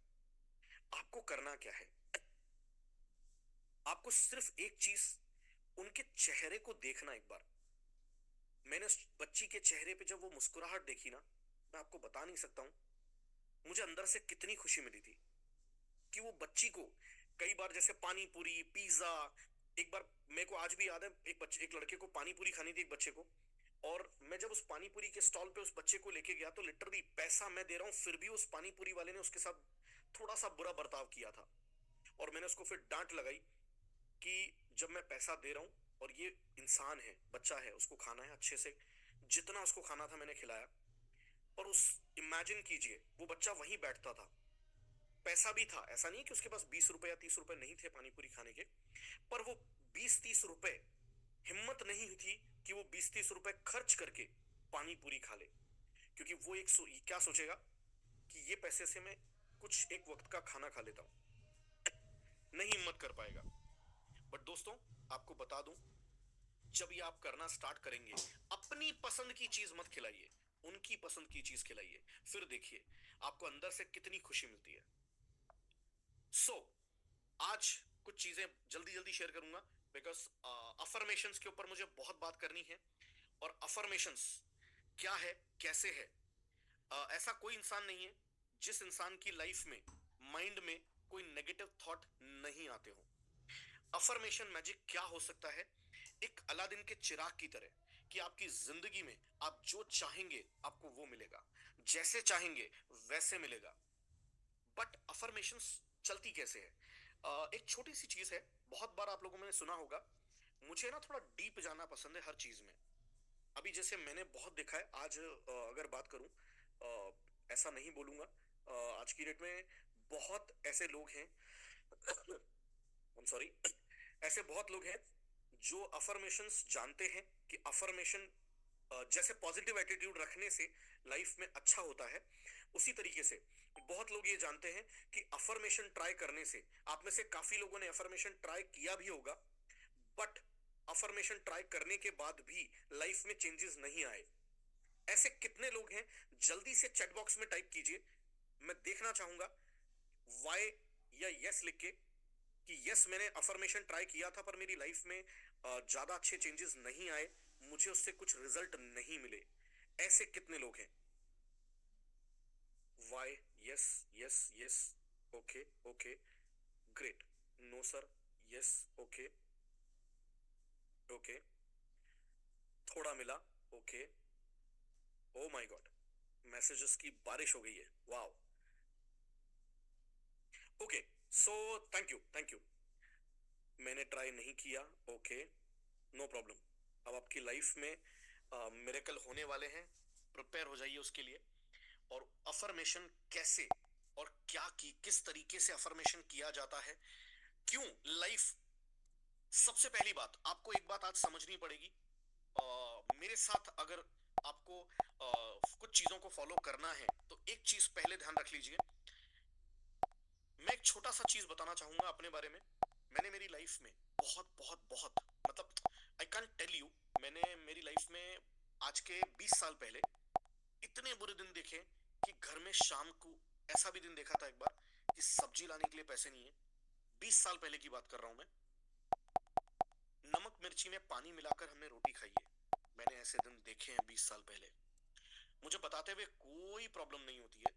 आपको करना क्या है, आपको सिर्फ एक चीज, उनके चेहरे को देखना एक बार। मैंने उस बच्ची के चेहरे पे जब वो मुस्कुराहट देखी ना, मैं आपको बता नहीं सकता हूं मुझे अंदर से कितनी खुशी मिली थी। कि वो बच्ची को कई बार जैसे पानी पूरी, पिज्जा, एक बार मेरे को आज भी याद है, एक लड़के को पानी पूरी खानी थी, एक बच्चे को। और मैं जब उस पानी पूरी के स्टॉल पे उस बच्चे को लेके गया तो लिटरली पैसा मैं दे रहा हूँ, फिर भी उस पानी पूरी वाले ने उसके साथ थोड़ा सा बुरा बर्ताव किया था। और मैंने उसको फिर डांट लगाई कि जब मैं पैसा दे रहा हूँ और ये इंसान है, बच्चा है, उसको खाना है अच्छे से, जितना उसको खाना था मैंने खिलाया। और उस, इमेजिन कीजिए, वो बच्चा वहीं बैठता था, पैसा भी था, ऐसा नहीं कि उसके पास 20 रुपए या 30 रुपए नहीं थे पानी पूरी खाने के, पर वो 20-30 रुपए, हिम्मत नहीं थी कि वो 20-30 रुपए खर्च करके पानी पूरी खा ले। क्योंकि वो क्या सोचेगा कि ये पैसे से मैं कुछ एक वक्त का खाना खा लेता हूं, नहीं हिम्मत कर पाएगा। बट दोस्तों, आपको बता दूं, जब ये आप करना स्टार्ट करेंगे, अपनी पसंद की चीज मत खिलाइए, उनकी पसंद की चीज खिलाइए, फिर देखिए आपको अंदर से कितनी खुशी मिलती है। आज कुछ चीजें जल्दी जल्दी शेयर करूंगा, बिकॉज अफर्मेशंस के ऊपर मुझे बहुत बात करनी है। और अफर्मेशंस क्या है, कैसे है, ऐसा कोई इंसान नहीं है जिस इंसान की लाइफ में, माइंड में कोई नेगेटिव थॉट नहीं आते हो। अफर्मेशन मैजिक क्या हो सकता है, एक अलादीन के चिराग की तरह, कि आपकी जिंदगी में आप जो चाहेंगे आपको वो मिलेगा, जैसे चाहेंगे वैसे मिलेगा। बट अफर्मेशंस चलती कैसे है? एक छोटी सी चीज है, बहुत बार आप लोगों ने सुना होगा, मुझे ना थोड़ा डीप जाना पसंद है हर चीज में। अभी जैसे मैंने बहुत देखा है, आज अगर बात करूं, ऐसा नहीं बोलूंगा, आज की डेट में बहुत ऐसे लोग हैं, आई एम सॉरी, ऐसे बहुत लोग हैं जो अफर्मेशंस जानते हैं कि अफर्मेशन जैसे पॉजिटिव एटीट्यूड रखने से लाइफ में अच्छा होता है, उसी तरीके से बहुत लोग ये जानते हैं कि अफर्मेशन ट्राई करने से, आप में से काफी लोगों ने अफर्मेशन ट्राई किया भी होगा, बट अफर्मेशन ट्राई करने के बाद भी लाइफ में चेंजेस नहीं आए। ऐसे कितने लोग हैं? जल्दी से चैट बॉक्स में टाइप कीजिए, मैं देखना चाहूंगा। वाई या यस लिख के कि यस मैंने अफर्मेशन ट्राई किया था पर मेरी लाइफ में ज्यादा अच्छे चेंजेस नहीं आए, मुझे उससे कुछ रिजल्ट नहीं मिले। ऐसे कितने लोग हैं? Why yes yes yes, okay okay, great. No sir, yes, okay okay, थोड़ा मिला, okay. Oh my god, messages की बारिश हो गई है, wow. Okay, so thank you. मैंने ट्राई नहीं किया, ओके, नो प्रॉब्लम। अब आपकी लाइफ में मिरेकल होने वाले हैं, प्रिपेयर हो जाइए उसके लिए। और अफर्मेशन कैसे और क्या की किस तरीके से अफर्मेशन किया जाता है, क्यों लाइफ, सबसे पहली बात आपको एक बात आज समझनी पड़ेगी। मेरे साथ अगर आपको कुछ चीजों को फॉलो करना है तो एक चीज पहले ध्यान रख लीजिए। मैं एक छोटा सा चीज बताना चाहूंगा अपने बारे में। मैंने मेरी लाइफ में बहुत बहुत बहुत, मतलब आई कैन टेल यू, मैंने मेरी लाइफ में आज के 20 साल पहले इतने बुरे दिन देखे कि घर में शाम को ऐसा भी दिन देखा था एक बार कि सब्जी लाने के लिए पैसे नहीं है। 20 साल पहले की बात कर रहा हूं मैं। नमक मिर्ची में पानी मिलाकर हमने रोटी खाई है। मैंने ऐसे दिन देखे हैं 20 साल पहले। मुझे बताते हुए कोई प्रॉब्लम नहीं होती है,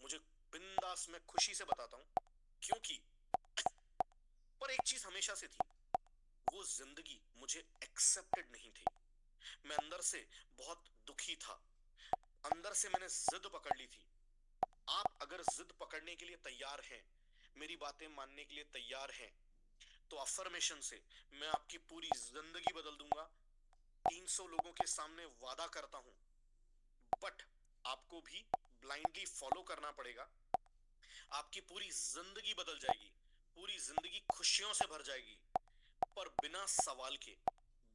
मुझे बिंदास मैं खुशी से बताता हूं, क्योंकि पर एक चीज हमेशा से थी, वो जिंदगी मुझे एक्सेप्टेड नहीं थी। मैं अंदर से बहुत दुखी था, अंदर से मैंने जिद पकड़ ली थी। आप अगर जिद पकड़ने के लिए तैयार हैं, मेरी बातें मानने के लिए तैयार हैं, तो अफर्मेशन से मैं आपकी पूरी जिंदगी बदल दूंगा। 300 लोगों के सामने वादा करता हूं, बट आपको भी ब्लाइंडली फॉलो करना पड़ेगा। आपकी पूरी जिंदगी बदल जाएगी, पूरी जिंदगी खुशियों से भर जाएगी, पर बिना सवाल के,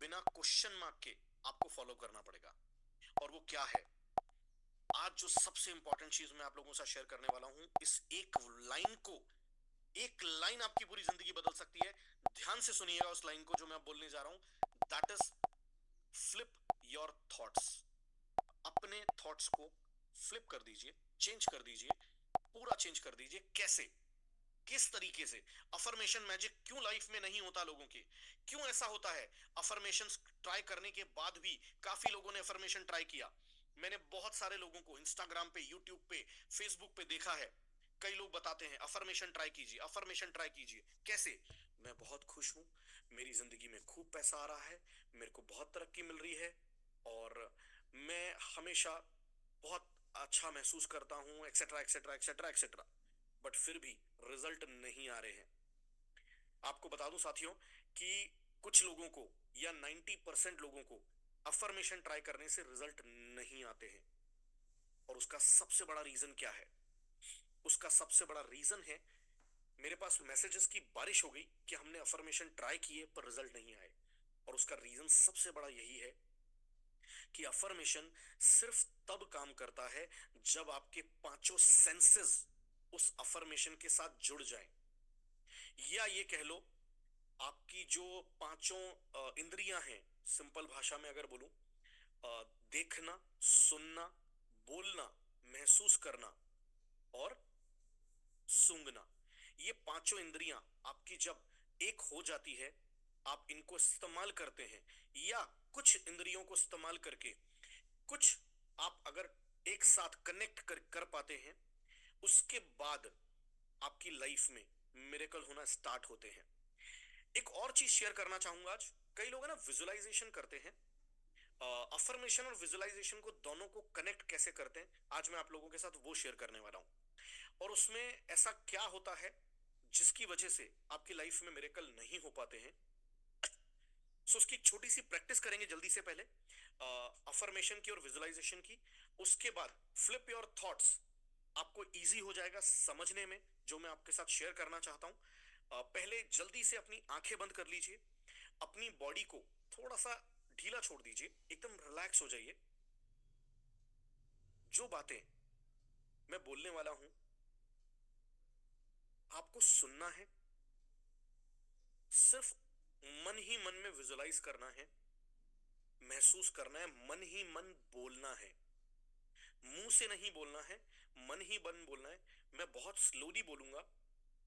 बिना क्वेश्चन मार्क के आपको फॉलो करना पड़ेगा। और वो क्या है? आज जो सबसे इंपॉर्टेंट चीज मैं आप लोगों से शेयर करने वाला हूं, इस एक लाइन को, एक लाइन आपकी पूरी जिंदगी बदल सकती है। ध्यान से सुनिएगा उस लाइन को जो मैं बोलने जा रहा हूं। That is flip your thoughts. अपने थॉट्स को फ्लिप कर दीजिए, चेंज कर दीजिए, पूरा चेंज कर दीजिए। कैसे, किस तरीके से? अफर्मेशन मैजिक क्यों लाइफ में नहीं होता लोगों के? क्यों ऐसा होता है? अफर्मेशन ट्राई करने के बाद भी काफी लोगों ने अफर्मेशन ट्राई किया। मैंने बहुत सारे लोगों को इंस्टाग्राम पे, यूट्यूब पे, फेसबुक पे देखा है। कई लोग बताते हैं अफर्मेशन ट्राई कीजिए, अफर्मेशन ट्राई कीजिए। कैसे? मैं बहुत खुश हूं, मेरी जिंदगी में खूब पैसा आ रहा है, मेरे को बहुत तरक्की मिल रही है, और मैं हमेशा बहुत अच्छा महसूस करता हूं, etcetera etcetera etcetera etcetera. But फिर भी रिजल्ट नहीं आ रहे हैं। आपको बता दूं साथियों कि कुछ लोगों को या 90% लोगों को अफर्मेशन ट्राई करने से रिजल्ट नहीं आते हैं। और उसका सबसे बड़ा रीजन क्या है? उसका सबसे बड़ा रीजन है, मेरे पास मैसेजेस की बारिश हो गई कि हमने अफर्मेशन ट्राई किए पर रिजल्ट नहीं आए। और उसका रीजन सबसे बड़ा यही है कि अफर्मेशन सिर्फ तब काम करता है जब आपके पांचों सेंसेस उस अफर्मेशन के साथ जुड़ जाएं। या ये कह लो, आपकी जो पांचों इंद्रियां हैं, सिंपल भाषा में अगर बोलूं, देखना, सुनना, बोलना, महसूस करना और सूंघना, ये पांचों इंद्रियां आपकी जब एक हो जाती है, आप इनको इस्तेमाल करते हैं, या कुछ इंद्रियों को इस्तेमाल करके कुछ आप अगर एक साथ कनेक्ट कर पाते हैं, उसके बाद आपकी लाइफ में मिरेकल होना स्टार्ट होते हैं। एक और चीज शेयर करना चाहूंगा आज। कई लोग है ना विजुअलाइजेशन करते हैं। अफर्मेशन और विजुअलाइजेशन को दोनों को कनेक्ट कैसे करते हैं, आज मैं आप लोगों के साथ वो शेयर करने वाला हूं। और उसमें ऐसा क्या होता है जिसकी वजह से आपकी लाइफ में मिरेकल नहीं हो पाते हैं। सो उसकी छोटी सी प्रैक्टिस करेंगे जल्दी से पहले, अफर्मेशन की और विजुअलाइजेशन की। उसके बाद फ्लिप योर थॉट्स आपको इजी हो जाएगा समझने में, जो मैं आपके साथ शेयर करना चाहता हूं। पहले जल्दी से अपनी आंखें बंद कर लीजिए, अपनी बॉडी को थोड़ा सा ढीला छोड़ दीजिए, एकदम रिलैक्स हो जाइए। जो बातें मैं बोलने वाला हूं आपको सुनना है, सिर्फ मन ही मन में विजुलाइज करना है, महसूस करना है, मन ही मन बोलना है, मुंह से नहीं बोलना है, मन ही मन बोलना है। मैं बहुत स्लोली बोलूंगा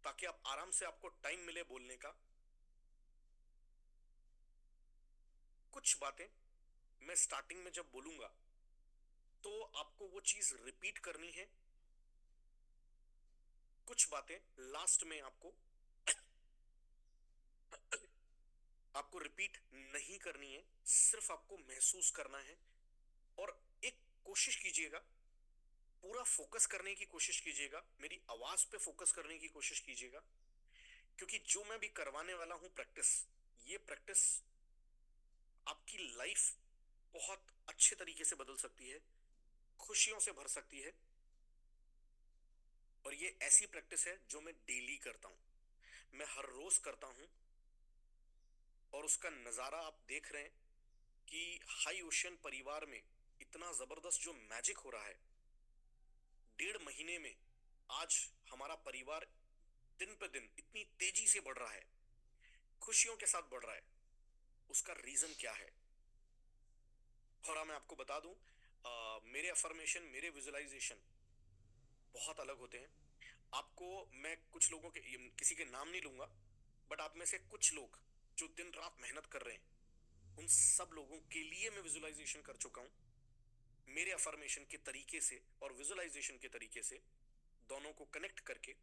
ताकि आप आराम से, आपको टाइम मिले बोलने का। कुछ बातें मैं स्टार्टिंग में जब बोलूंगा तो आपको वो चीज रिपीट करनी है, कुछ बातें लास्ट में आपको रिपीट नहीं करनी है, सिर्फ आपको महसूस करना है। और एक कोशिश कीजिएगा, पूरा फोकस करने की कोशिश कीजिएगा, मेरी आवाज पे फोकस करने की कोशिश कीजिएगा, क्योंकि जो मैं भी करवाने वाला हूं प्रैक्टिस, ये प्रैक्टिस आपकी लाइफ बहुत अच्छे तरीके से बदल सकती है, खुशियों से भर सकती है। और ये ऐसी प्रैक्टिस है जो मैं डेली करता हूं, मैं हर रोज करता हूं। और उसका नजारा आप देख रहे हैं कि हाई ओशन परिवार में इतना जबरदस्त जो मैजिक हो रहा है। 1.5 महीने में आज हमारा परिवार दिन पे दिन इतनी तेजी से बढ़ रहा है, खुशियों के साथ बढ़ रहा है। उसका रीजन क्या है? और मैं आपको बता दूं, मेरे अफर्मेशन, मेरे विजुअलाइजेशन बहुत अलग होते हैं। आपको मैं कुछ लोगों के, किसी के नाम नहीं लूंगा, बट आप में से कुछ लोग जो दिन रात मेहनत कर रहे हैं, उन सब लोगों के लिए मैं विजुअलाइजेशन कर चुका हूं, मेरे अफर्मेशन के तरीके से और विजुअलाइजेशन के तरीके से, दोनों को कनेक्ट करके,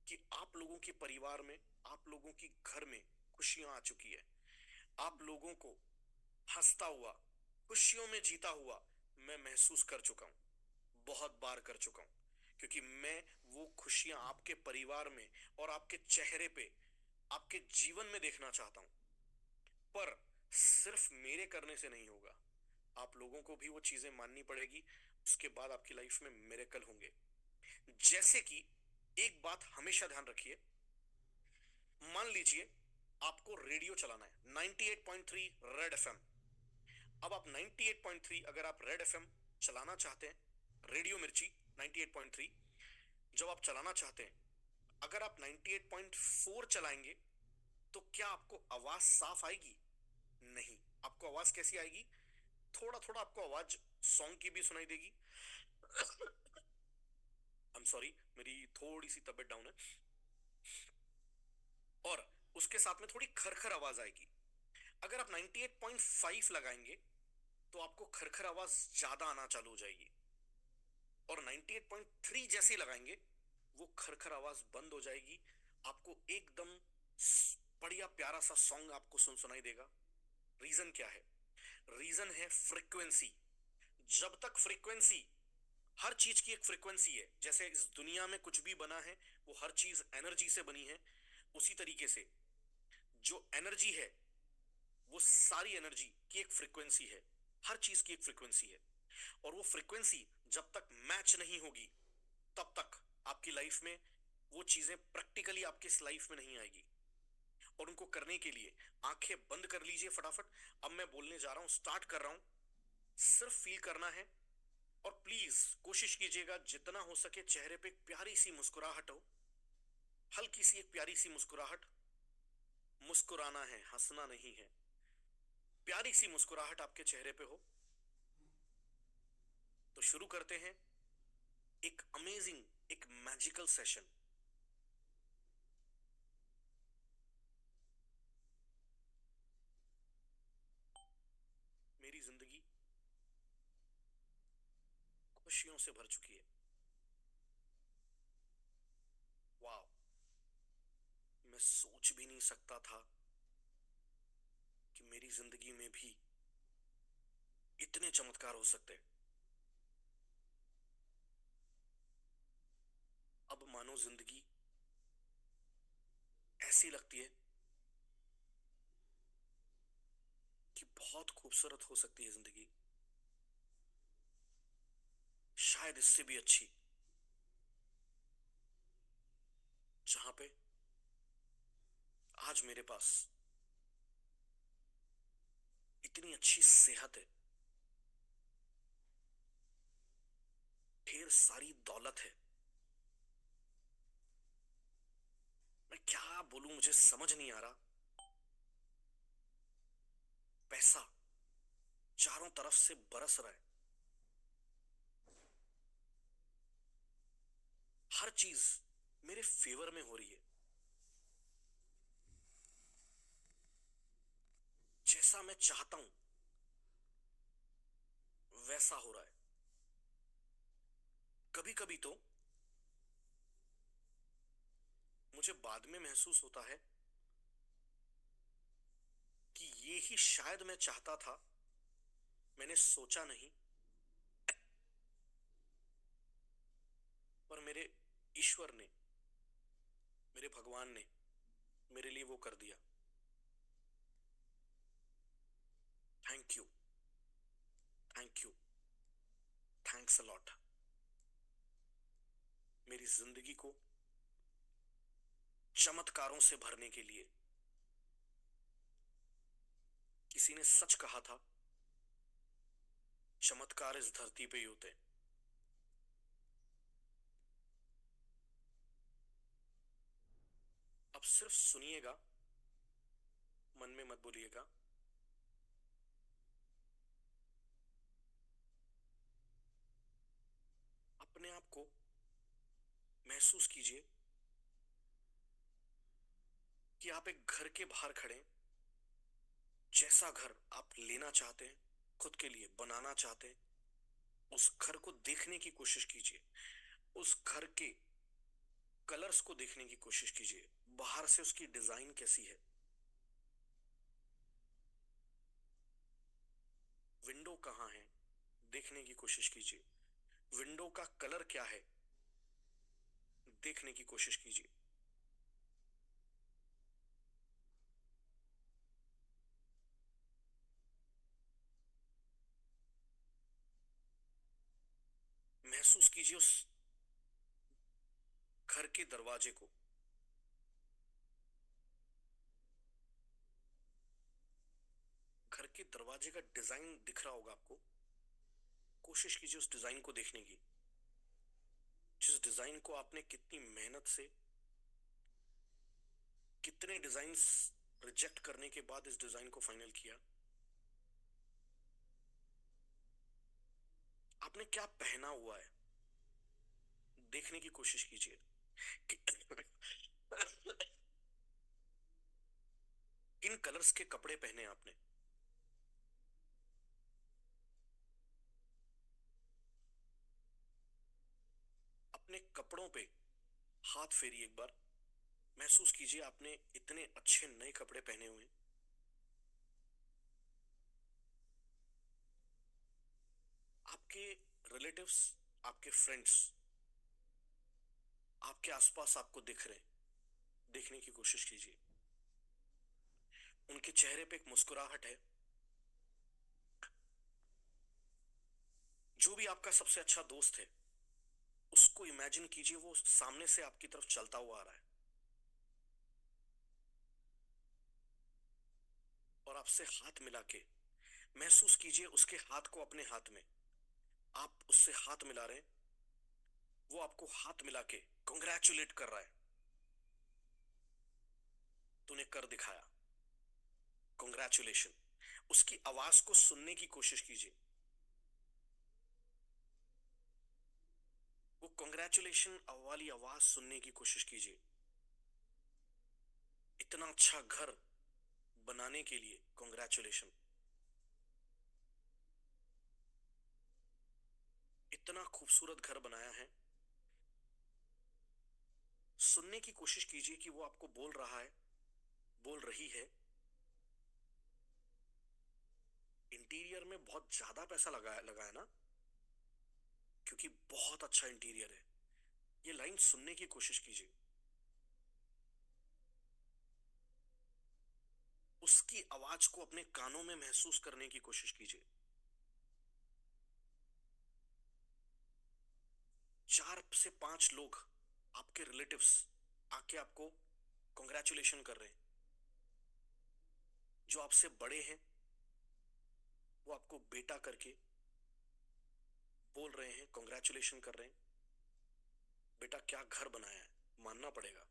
कि आप लोगों के परिवार में, आप लोगों की घर में खुशियां आ चुकी है, आप लोगों को हंसता हुआ, खुशियों में जीता हुआ मैं महसूस कर चुका हूं, बहुत बार कर चुका हूं। क्योंकि मैं वो खुशियां आपके परिवार में और आपके चेहरे पे, आपके जीवन में देखना चाहता हूं। पर सिर्फ मेरे करने से नहीं होगा, आप लोगों को भी वो चीजें माननी पड़ेगी। उसके बाद आपकी लाइफ में मिरेकल होंगे। जैसे कि एक बात हमेशा ध्यान रखिए, मान लीजिए आपको रेडियो चलाना है 98.3 रेड एफएम। अब आप 98.3, अगर आप रेड एफएम चलाना चाहते हैं, रेडियो मिर्ची 98.3 जब आप चलाना चाहते हैं, अगर आप 98.4 चलाएंगे तो क्या आपको आवाज साफ आएगी? नहीं। आपको आवाज कैसी आएगी? थोड़ा थोड़ा आपको आवाज सॉन्ग की भी सुनाई देगी। आई एम सॉरी, मेरी थोड़ी सी तबीयत डाउन है। और उसके साथ में थोड़ी खरखर आवाज आएगी। अगर आप 98.5 लगाएंगे तो आपको खरखर आवाज ज्यादा आना चालू हो जाएगी। और 98.3 जैसे लगाएंगे, वो खरखर आवाज बंद हो जाएगी। आपको एकदम बढ़िया प्यारा सा सॉन्ग आपको सुनाई देगा। रीजन क्या है? रीजन है फ्रीक्वेंसी। जब तक फ्रीक्वेंसी, हर चीज की एक फ्रीक्वेंसी है, जैसे इस दुनिया में कुछ भी बना है वो हर चीज एनर्जी से बनी है, उसी तरीके से जो एनर्जी है वो सारी एनर्जी की एक फ्रीक्वेंसी है, हर चीज की एक फ्रीक्वेंसी है। और वो फ्रीक्वेंसी जब तक मैच नहीं होगी, तब तक आपकी लाइफ में वो चीजें प्रैक्टिकली आपकी लाइफ में नहीं आएगी। और उनको करने के लिए आंखें बंद कर लीजिए फटाफट। अब मैं बोलने जा रहा हूं, स्टार्ट कर रहा हूं, सिर्फ फील करना है। और प्लीज कोशिश कीजिएगा जितना हो सके चेहरे पे एक प्यारी सी मुस्कुराहट हो, हल्की सी एक प्यारी सी मुस्कुराहट। मुस्कुराना है, हंसना नहीं है। प्यारी सी मुस्कुराहट आपके चेहरे पे हो। तो शुरू करते हैं एक अमेजिंग, एक मैजिकल सेशन। मेरी जिंदगी खुशियों से भर चुकी है। वाह, मैं सोच भी नहीं सकता था कि मेरी जिंदगी में भी इतने चमत्कार हो सकते हैं। अब मानो जिंदगी ऐसी लगती है कि बहुत खूबसूरत हो सकती है जिंदगी, शायद इससे भी अच्छी, जहां पे आज मेरे पास इतनी अच्छी सेहत है, ढेर सारी दौलत है। मैं क्या बोलूं, मुझे समझ नहीं आ रहा। पैसा चारों तरफ से बरस रहा है, हर चीज मेरे फेवर में हो रही है। जैसा मैं चाहता हूं वैसा हो रहा है। कभी कभी तो मुझे बाद में महसूस होता है कि ये ही शायद मैं चाहता था, मैंने सोचा नहीं, पर मेरे ईश्वर ने, मेरे भगवान ने मेरे लिए वो कर दिया। Thank you, thank you, thanks a lot. मेरी जिंदगी को चमत्कारों से भरने के लिए। किसी ने सच कहा था, चमत्कार इस धरती पे ही होते हैं। अब सिर्फ सुनिएगा, मन में मत बोलिएगा। अपने आप को महसूस कीजिए कि आप एक घर के बाहर खड़े हैं। जैसा घर आप लेना चाहते हैं, खुद के लिए बनाना चाहते हैं, उस घर को देखने की कोशिश कीजिए। उस घर के कलर्स को देखने की कोशिश कीजिए, बाहर से उसकी डिजाइन कैसी है। विंडो कहाँ है, देखने की कोशिश कीजिए। विंडो का कलर क्या है, देखने की कोशिश कीजिए। महसूस कीजिए उस घर के दरवाजे को। घर के दरवाजे का डिजाइन दिख रहा होगा आपको। कोशिश कीजिए उस डिजाइन को देखने की, जिस डिजाइन को आपने कितनी मेहनत से, कितने डिजाइन्स रिजेक्ट करने के बाद इस डिजाइन को फाइनल किया। आपने क्या पहना हुआ है, देखने की कोशिश कीजिए कि किन कलर्स के कपड़े पहने आपने। अपने कपड़ों पे हाथ फेरिए एक बार। महसूस कीजिए आपने इतने अच्छे नए कपड़े पहने हुए हैं। आपके रिलेटिव्स, आपके फ्रेंड्स आपके आसपास आपको दिख रहे हैं, देखने की कोशिश कीजिए। उनके चेहरे पे एक मुस्कुराहट है। जो भी आपका सबसे अच्छा दोस्त है, उसको इमेजिन कीजिए वो सामने से आपकी तरफ चलता हुआ आ रहा है और आपसे हाथ मिला के महसूस कीजिए उसके हाथ को अपने हाथ में। आप उससे हाथ मिला रहे हैं, वो आपको हाथ मिला के कॉन्ग्रेचुलेट कर रहा है। तूने कर दिखाया, कॉन्ग्रेचुलेशन। उसकी आवाज को सुनने की कोशिश कीजिए। वो कॉन्ग्रेचुलेशन वाली आवाज सुनने की कोशिश कीजिए। इतना अच्छा घर बनाने के लिए कॉन्ग्रेचुलेशन। इतना खूबसूरत घर बनाया है। सुनने की कोशिश कीजिए कि वो आपको बोल रहा है, बोल रही है। इंटीरियर में बहुत ज्यादा पैसा लगाया लगाया ना, क्योंकि बहुत अच्छा इंटीरियर है। ये लाइन सुनने की कोशिश कीजिए। उसकी आवाज को अपने कानों में महसूस करने की कोशिश कीजिए। 4 से 5 लोग, आपके रिलेटिव्स, आके आपको कॉन्ग्रेचुलेशन कर रहे हैं। जो आपसे बड़े हैं वो आपको बेटा करके बोल रहे हैं, कॉन्ग्रेचुलेशन कर रहे हैं, बेटा क्या घर बनाया है, मानना पड़ेगा,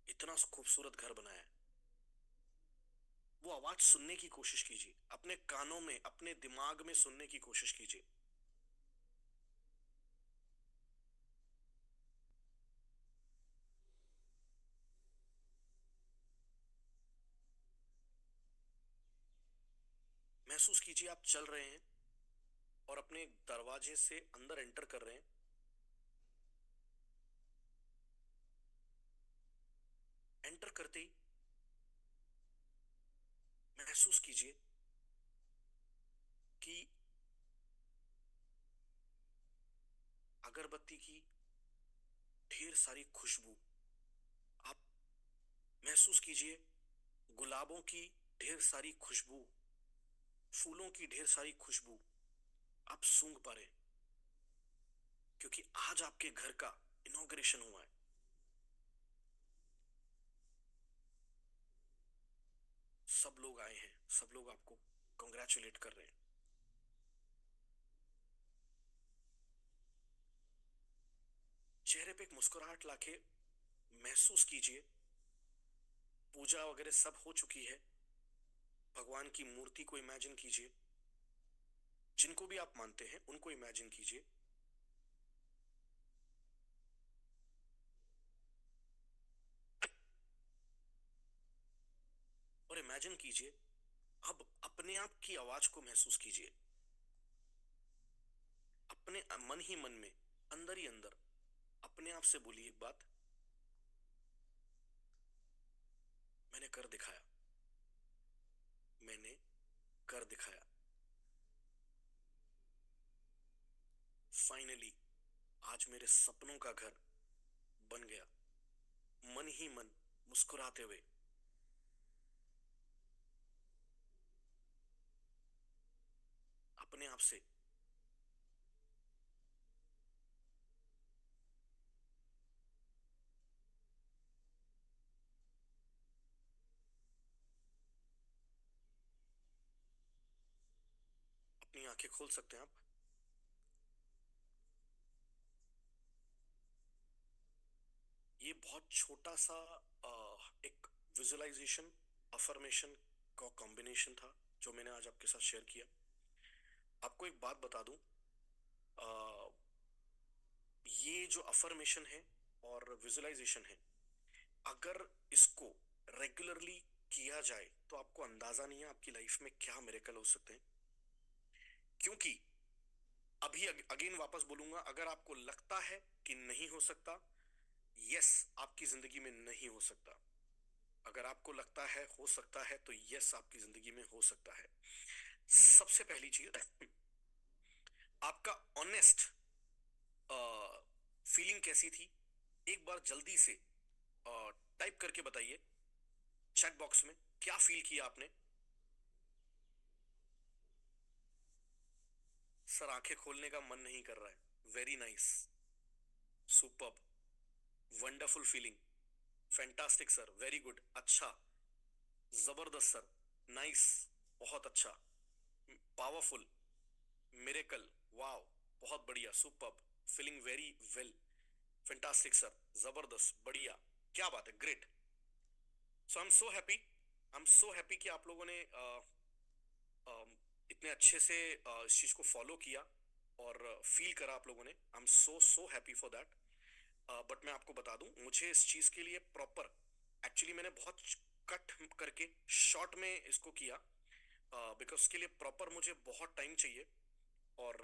इतना खूबसूरत घर बनाया है। वो आवाज सुनने की कोशिश कीजिए, अपने कानों में, अपने दिमाग में सुनने की कोशिश कीजिए। महसूस कीजिए आप चल रहे हैं और अपने दरवाजे से अंदर एंटर कर रहे हैं। एंटर करते ही महसूस कीजिए कि अगरबत्ती की ढेर सारी खुशबू आप महसूस कीजिए, गुलाबों की ढेर सारी खुशबू, फूलों की ढेर सारी खुशबू आप सूंघ पा रहे हैं, क्योंकि आज आपके घर का इनॉग्रेशन हुआ है। सब लोग आए हैं, सब लोग आपको कॉन्ग्रेचुलेट कर रहे हैं। चेहरे पे एक मुस्कुराहट लाके महसूस कीजिए पूजा वगैरह सब हो चुकी है। भगवान की मूर्ति को इमेजिन कीजिए, जिनको भी आप मानते हैं उनको इमेजिन कीजिए। और इमेजिन कीजिए, अब अपने आप की आवाज को महसूस कीजिए। अपने मन ही मन में, अंदर ही अंदर अपने आप से बोलिए एक बात, मैंने कर दिखाया, मैंने कर दिखाया। फाइनली आज मेरे सपनों का घर बन गया। मन ही मन मुस्कुराते हुए अपने आप से अपनी आंखें खोल सकते हैं आप। ये बहुत छोटा सा एक विजुअलाइजेशन अफर्मेशन का कॉम्बिनेशन था जो मैंने आज आपके साथ शेयर किया। आपको एक बात बता दूं, अ, ये जो अफर्मेशन है और विजुअलाइजेशन है, अगर इसको रेगुलरली किया जाए तो आपको अंदाजा नहीं है आपकी लाइफ में क्या मिरेकल हो सकते हैं। क्योंकि अभी अगेन वापस बोलूंगा, अगर आपको लगता है कि नहीं हो सकता, यस आपकी जिंदगी में नहीं हो सकता। अगर आपको लगता है हो सकता है तो यस आपकी जिंदगी में हो सकता है। सबसे पहली चीज, आपका ऑनेस्ट फीलिंग कैसी थी, एक बार जल्दी से टाइप करके बताइए चैट बॉक्स में, क्या फील किया आपने। सर आंखें खोलने का मन नहीं कर रहा है, very nice, superb, wonderful feeling, fantastic sir, very good, अच्छा, जबरदस्त सर, नाइस, बहुत अच्छा, पावरफुल, मिरेकल, वाओ, बहुत बढ़िया, superb, feeling very well, fantastic sir, जबरदस्त, बढ़िया, क्या बात है, great. So I am so happy, I am so happy कि आप लोगों ने इतने अच्छे से इस चीज को फॉलो किया और फील करा आप लोगों ने। I am so so happy for that. But मैं आपको बता दूं, मुझे इस चीज के लिए प्रॉपर, एक्चुअली मैंने बहुत कट करके शॉर्ट में इसको किया, बिकॉज उसके लिए प्रॉपर मुझे बहुत टाइम चाहिए। और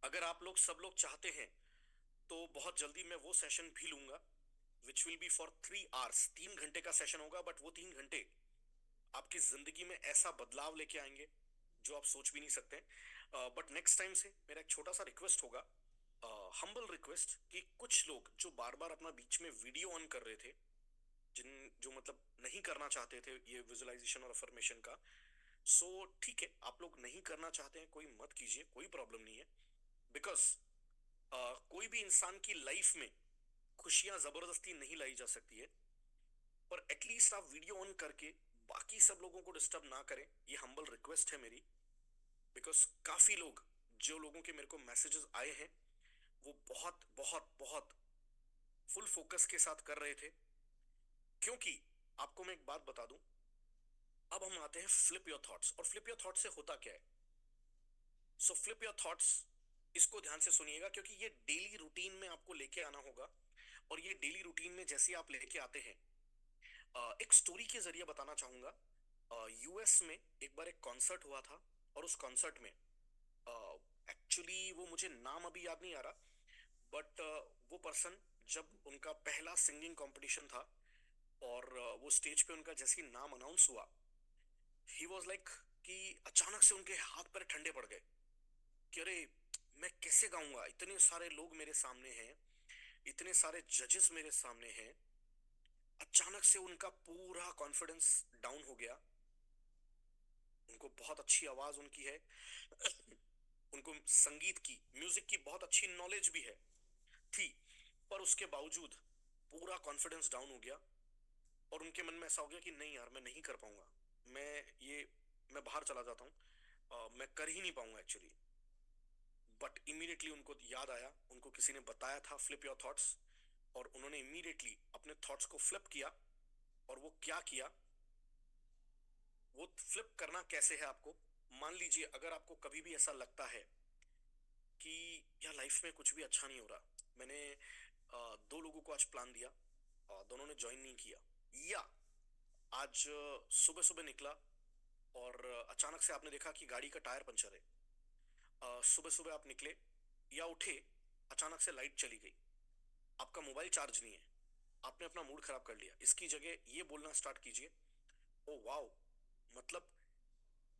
अगर आप लोग सब लोग चाहते हैं तो बहुत जल्दी मैं वो सेशन भी लूंगा which will be for 3 hours, 3 घंटे का सेशन होगा। बट वो 3 घंटे आपकी जिंदगी में ऐसा बदलाव लेके आएंगे जो आप सोच भी नहीं सकते। बट नेक्स्ट टाइम से मेरा एक छोटा सा रिक्वेस्ट होगा, हम्बल रिक्वेस्ट, कि कुछ लोग जो बार बार अपना बीच में वीडियो ऑन कर रहे थे, जिन जो मतलब नहीं करना चाहते थे ये विजुअलाइजेशन और अफर्मेशन का, सो ठीक है, आप लोग नहीं करना चाहते हैं, कोई मत कीजिए, कोई प्रॉब्लम नहीं है। बिकॉज कोई भी इंसान की लाइफ में खुशियां जबरदस्ती नहीं लाई जा सकती है। और एटलीस्ट आप वीडियो ऑन करके बाकी सब लोगों को डिस्टर्ब ना करें, ये हम्बल रिक्वेस्ट है मेरी। बिकॉज काफी लोग, जो लोगों के मेरे को मैसेजेस आए हैं, वो बहुत बहुत बहुत फुल फोकस के साथ कर रहे थे। क्योंकि आपको मैं एक बात बता दूं, अब हम आते हैं फ्लिप योर थॉट्स। और फ्लिप योर थॉट्स से होता क्या है? सो फ्लिप योर थॉट्स, इसको ध्यान से सुनिएगा, क्योंकि ये डेली रूटीन में आपको लेके आना होगा। और ये डेली रूटीन में जैसे आप लेके आते हैं, एक स्टोरी के जरिए बताना चाहूंगा। यूएस में एक बार एक कॉन्सर्ट हुआ था, और उस कॉन्सर्ट में एक्चुअली वो मुझे नाम अभी याद नहीं आ रहा, बट वो पर्सन, जब उनका पहला सिंगिंग कंपटीशन था और वो स्टेज पे उनका जैसे ही नाम अनाउंस हुआ, ही वाज लाइक कि अचानक से उनके हाथ पैर ठंडे पड़ गए कि अरे, मैं कैसे गाऊंगा, इतने सारे लोग मेरे सामने हैं, इतने सारे जजेस मेरे सामने हैं। अचानक से उनका पूरा कॉन्फिडेंस डाउन हो गया। उनको बहुत अच्छी आवाज उनकी है, उनको संगीत की, म्यूजिक की बहुत अच्छी नॉलेज भी है थी, पर उसके बावजूद पूरा कॉन्फिडेंस डाउन हो गया। और उनके मन में ऐसा हो गया कि नहीं यार, मैं नहीं कर पाऊंगा, मैं ये मैं बाहर चला जाता हूँ, मैं कर ही नहीं पाऊंगा एक्चुअली। बट इमीडिएटली उनको याद आया, उनको किसी ने बताया था फ्लिप योर थॉट्स, और उन्होंने इमीडिएटली अपने थॉट्स को फ्लिप किया। और वो क्या किया, वो फ्लिप करना कैसे है आपको, मान लीजिए अगर आपको कभी भी ऐसा लगता है कि यार लाइफ में कुछ भी अच्छा नहीं हो रहा, मैंने दो लोगों को आज प्लान दिया, दोनों ने ज्वाइन नहीं किया, या आज सुबह सुबह निकला और अचानक से आपने देखा कि गाड़ी का टायर पंचर है, सुबह सुबह आप निकले या उठे, अचानक से लाइट चली गई, आपका मोबाइल चार्ज नहीं है, आपने अपना मूड खराब कर लिया, इसकी जगह ये बोलना स्टार्ट कीजिए, ओ वाओ, मतलब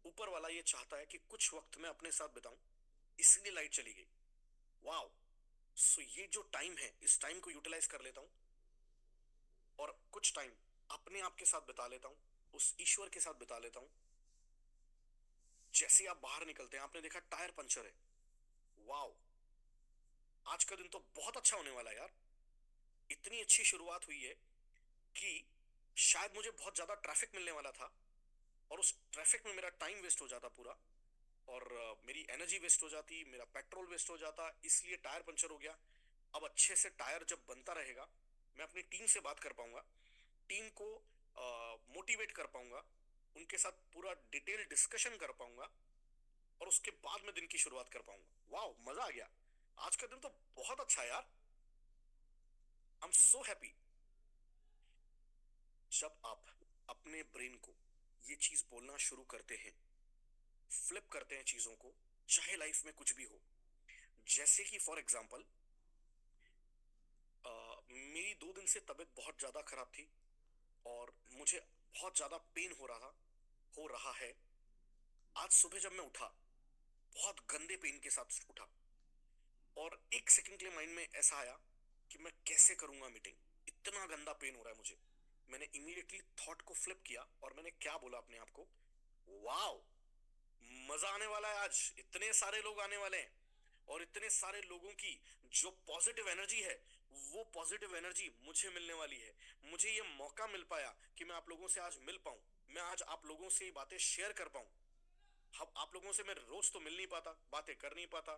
ऊपर वाला ये चाहता है कि कुछ वक्त मैं अपने साथ बिताऊं, इसलिए लाइट चली गई, वाओ। सो ये जो टाइम है, इस टाइम को यूटिलाइज कर लेता हूं और कुछ टाइम अपने आप के साथ बिता लेता हूं, उस ईश्वर के साथ बिता लेता हूं। जैसे आप बाहर निकलते हैं, आपने देखा टायर पंचर है, वाओ, आज का दिन तो बहुत अच्छा होने वाला है यार, इतनी अच्छी शुरुआत हुई है कि शायद मुझे बहुत ज्यादा ट्रैफिक मिलने वाला था, और उस ट्रैफिक में मेरा टाइम वेस्ट हो जाता पूरा, और मेरी एनर्जी वेस्ट हो जाती, मेरा पेट्रोल वेस्ट हो जाता, इसलिए टायर पंचर हो गया। अब अच्छे से टायर जब बनता रहेगा, मैं अपनी टीम से बात कर पाऊंगा, टीम को मोटिवेट कर पाऊंगा, उनके साथ पूरा डिटेल डिस्कशन कर पाऊंगा, और उसके बाद मैं दिन की शुरुआत कर पाऊंगा। वाह, मजा आ गया, आज का दिन तो बहुत अच्छा है यार, आई एम सो हैप्पी। जब आप अपने ब्रेन को ये चीज बोलना शुरू करते हैं, फ्लिप करते हैं चीजों को, चाहे लाइफ में कुछ भी हो, जैसे कि फॉर एग्जाम्पल मेरी 2 दिन से तबीयत बहुत ज्यादा खराब थी, और मुझे बहुत ज्यादा पेन हो रहा है। आज सुबह जब मैं उठा, बहुत गंदे पेन के साथ उठा, और एक सेकंड के लिए माइंड में ऐसा आया कि मैं कैसे करूंगा मीटिंग, इतना गंदा पेन हो रहा है मुझे। मैंने इमीडिएटली थॉट को फ्लिप किया, और मैंने क्या बोला अपने आप को, वाओ, मजा आने वाला है, आज इतने सारे लोग आने वाले हैं, और इतने सारे लोगों की जो पॉजिटिव एनर्जी है, वो पॉजिटिव एनर्जी मुझे मिलने वाली है। मुझे ये मौका मिल पाया कि मैं आप लोगों से आज मिल पाऊं, मैं आज आप लोगों से ये बातें शेयर कर पाऊं। हम आप लोगों से मैं रोज तो मिल नहीं पाता, बातें कर नहीं पाता,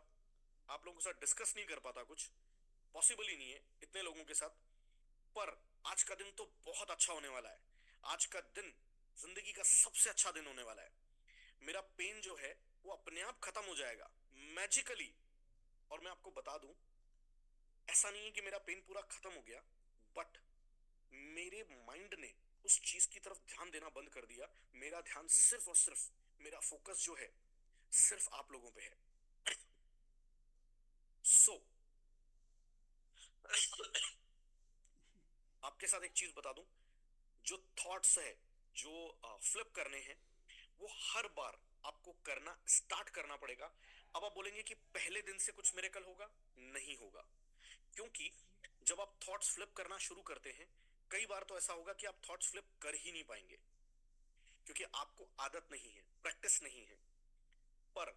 आप लोगों के साथ डिस्कस नहीं कर पाता, कुछ पॉसिबल ही नहीं है इतने लोगों के साथ। पर आज का दिन तो बहुत अच्छा होने वाला है, आज का दिन जिंदगी का सबसे अच्छा दिन होने वाला है। मेरा पेन जो है वो अपने आप खत्म हो जाएगा मैजिकली। और मैं आपको बता दूं, ऐसा नहीं है कि मेरा पेन पूरा खत्म हो गया, बट मेरे माइंड ने उस चीज की तरफ ध्यान देना बंद कर दिया। मेरा ध्यान सिर्फ और सिर्फ, मेरा फोकस जो है सिर्फ आप लोगों पे है। सो आपके साथ एक चीज बता दूं, जो थॉट्स है, जो फ्लिप करने हैं, वो हर बार आपको करना स्टार्ट करना पड़ेगा। अब आप बोलेंगे कि पहले दिन से कुछ मिरेकल होगा, नहीं होगा, क्योंकि जब आप थॉट्स फ्लिप करना शुरू करते हैं, कई बार तो ऐसा होगा कि आप थॉट्स फ्लिप कर ही नहीं पाएंगे, क्योंकि आपको आदत नहीं है, प्रैक्टिस नहीं है। पर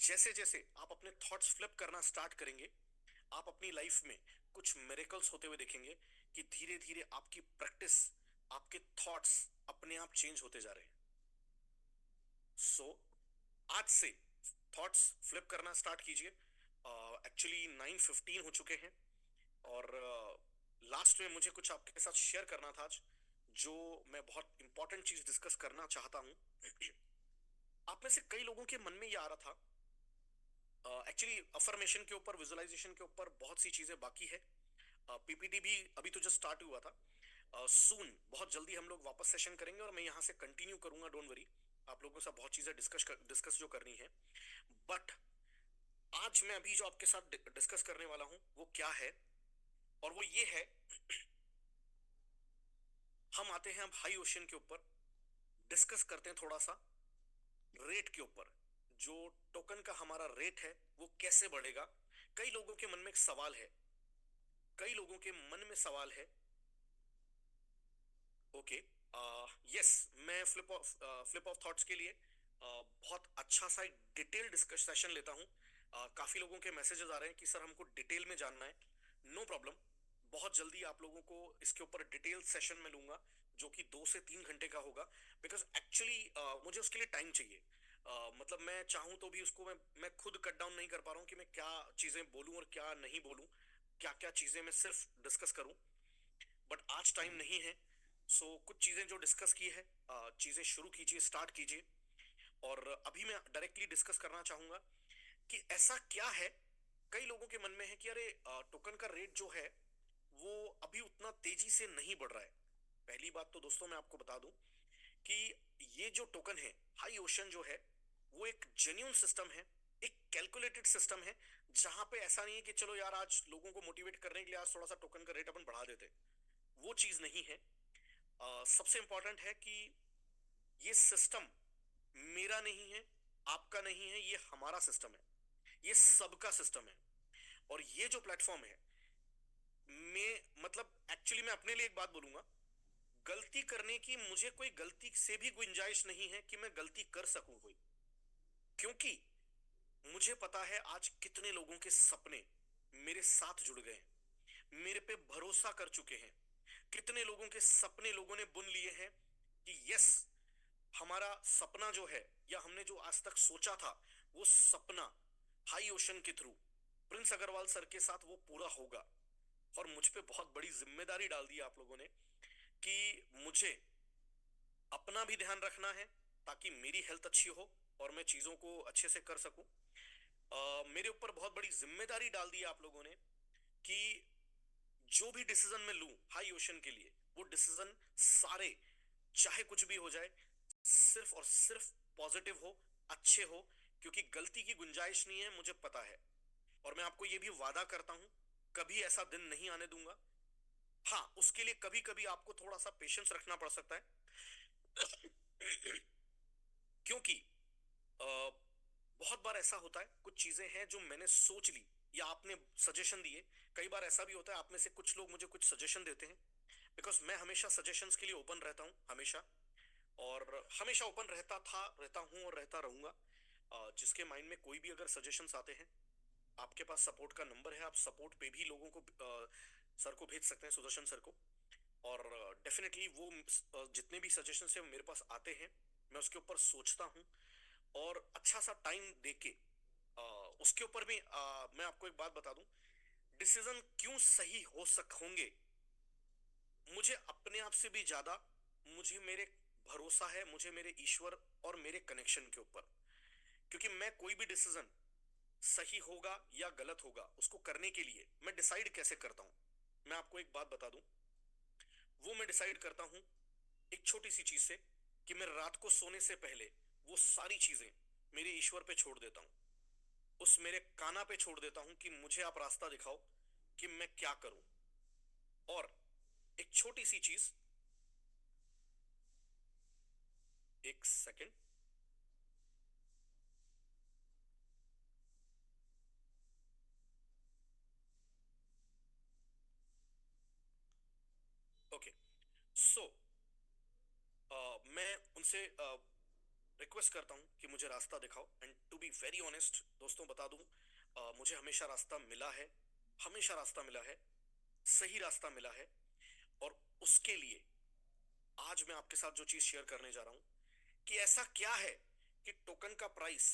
जैसे जैसे आप अपने थॉट्स फ्लिप करना स्टार्ट करेंगे, आप अपनी लाइफ में कुछ मिरेकल्स होते हुए देखेंगे कि धीरे धीरे आपकी प्रैक्टिस, आपके थॉट्स अपने आप चेंज होते जा रहे हैं। सो आज से थॉट्स फ्लिप करना स्टार्ट कीजिए। एक्चुअली 9:15 हो चुके हैं और लास्ट में मुझे कुछ आपके साथ शेयर करना था आज, जो मैं बहुत इंपॉर्टेंट चीज डिस्कस करना चाहता हूं। आप में से कई लोगों के मन में ये आ रहा था, एक्चुअली अफर्मेशन के ऊपर, विजुअलाइजेशन के ऊपर बहुत सी चीजें बाकी है। पीपीटी भी अभी तो जस्ट स्टार्ट हुआ था। सून बहुत जल्दी हम लोग वापस सेशन करेंगे और मैं यहाँ से कंटिन्यू करूंगा, डोंट वरी। आप लोगों से बहुत चीजें डिस्कस जो करनी है। बट आज मैं अभी जो आपके साथ डिस्कस करने वाला हूं वो क्या है, और वो ये है, हम आते हैं अब हाई ओशन के ऊपर, डिस्कस करते हैं थोड़ा सा रेट के ऊपर। जो टोकन का हमारा रेट है वो कैसे बढ़ेगा। कई लोगों के मन में एक सवाल है, कई लोगों के मन में सवाल है। ओके, यस, मैं फ्लिप ऑफ थॉट्स के लिए बहुत अच्छा सा एक डिटेल डिस्कस सेशन लेता हूँ। काफी लोगों के मैसेजेस आ रहे हैं कि सर हमको डिटेल में जानना है। नो प्रॉब्लम, बहुत जल्दी आप लोगों को इसके ऊपर डिटेल सेशन में लूंगा, जो कि 2 से 3 घंटे का होगा। बिकॉज एक्चुअली मुझे उसके लिए टाइम चाहिए। मतलब मैं चाहूँ तो भी उसको मैं खुद कट डाउन नहीं कर पा रहा हूँ कि मैं क्या चीजें बोलूँ और क्या नहीं बोलूँ, क्या क्या चीजें मैं सिर्फ डिस्कस करूँ। बट आज टाइम नहीं है। सो कुछ चीजें जो डिस्कस की है, चीजें शुरू कीजिए, स्टार्ट कीजिए। और अभी मैं डायरेक्टली डिस्कस करना चाहूंगा कि ऐसा क्या है, कई लोगों के मन में है कि अरे टोकन का रेट जो है वो अभी उतना तेजी से नहीं बढ़ रहा है। पहली बात तो दोस्तों मैं आपको बता दूं कि ये जो टोकन है, हाई ओशन जो है, वो एक जेन्युइन सिस्टम है, एक कैलकुलेटेड सिस्टम है। जहां पे ऐसा नहीं है कि चलो यार आज लोगों को मोटिवेट करने के लिए आज थोड़ा सा टोकन का रेट अपन बढ़ा देते, वो चीज नहीं है। सबसे इंपॉर्टेंट है कि ये सिस्टम मेरा नहीं है, आपका नहीं है, ये हमारा सिस्टम है, ये सबका सिस्टम है। और ये जो प्लेटफॉर्म है, मैं मतलब एक्चुअली मैं अपने लिए एक बात बोलूंगा, गलती करने की मुझे कोई गलती से भी गुंजाइश नहीं है कि मैं गलती कर सकूं कोई। क्योंकि मुझे पता है आज कितने लोगों के सपने मेरे साथ जुड़ गए हैं, मेरे पे भरोसा कर चुके हैं। कितने लोगों के सपने लोगों ने बुन लिए हैं कि यस, हमारा सपना जो है, या हमने जो आज तक सोचा था, वो सपना हाई ओशन के थ्रू प्रिंस अग्रवाल सर के साथ वो पूरा होगा। और मुझ पे बहुत बड़ी जिम्मेदारी डाल दी आप लोगों ने कि मुझे अपना भी ध्यान रखना है ताकि मेरी हेल्थ अच्छी हो और मैं चीजों को अच्छे से कर सकूं। मेरे ऊपर बहुत बड़ी जिम्मेदारी डाल दी आप लोगों ने कि जो भी डिसीजन मैं लूं हाई ओशन के लिए, वो डिसीजन सारे, चाहे कुछ भी हो जाए, सिर्फ और सिर्फ पॉजिटिव हो, अच्छे हो। क्योंकि गलती की गुंजाइश नहीं है, मुझे पता है। और मैं आपको ये भी वादा करता हूं, कभी ऐसा दिन नहीं आने दूंगा। हाँ, उसके लिए कभी कभी आपको थोड़ा सा पेशेंस रखना पड़ सकता है। क्योंकि अ, बहुत बार ऐसा होता है, कुछ चीजें हैं जो मैंने सोच ली या आपने सजेशन दिए। कई बार ऐसा भी होता है, आप में से कुछ लोग मुझे कुछ सजेशन देते हैं। बिकॉज मैं हमेशा सजेशंस के लिए ओपन रहता हूँ, हमेशा। और हमेशा ओपन रहता था, रहता हूँ और रहता रहूंगा। जिसके माइंड में कोई भी अगर सजेशंस आते हैं, आपके पास सपोर्ट का नंबर है, आप सपोर्ट पे भी लोगों को, सर को भेज सकते हैं, सुदर्शन सर को। और डेफिनेटली वो जितने भी सजेशन है मेरे पास आते हैं, मैं उसके ऊपर सोचता हूँ और अच्छा सा टाइम देके उसके ऊपर भी मैं आपको एक बात बता दूं, डिसीजन क्यों सही होंगे, मुझे अपने आप से भी ज्यादा मुझे मेरे भरोसा है, मुझे मेरे ईश्वर और मेरे कनेक्शन के ऊपर। क्योंकि मैं कोई भी डिसीजन सही होगा या गलत होगा, उसको करने के लिए मैं डिसाइड कैसे करता हूं, मैं आपको एक बात बता दूं। वो मैं डिसाइड करता हूं एक छोटी सी चीज से, कि मैं रात को सोने से पहले वो सारी चीजें मेरे ईश्वर पे छोड़ देता हूं, उस मेरे काना पे छोड़ देता हूं कि मुझे आप रास्ता दिखाओ कि मैं क्या करूं। और एक छोटी सी चीज, एक सेकंड। ओके, सो मैं उनसे रिक्वेस्ट करता हूं कि मुझे रास्ता दिखाओ। And to be very honest दोस्तों बता दूं, मुझे हमेशा रास्ता मिला है, हमेशा रास्ता मिला है, सही रास्ता मिला है। और उसके लिए आज मैं आपके साथ जो चीज शेयर करने जा रहा हूं कि ऐसा क्या है कि टोकन का प्राइस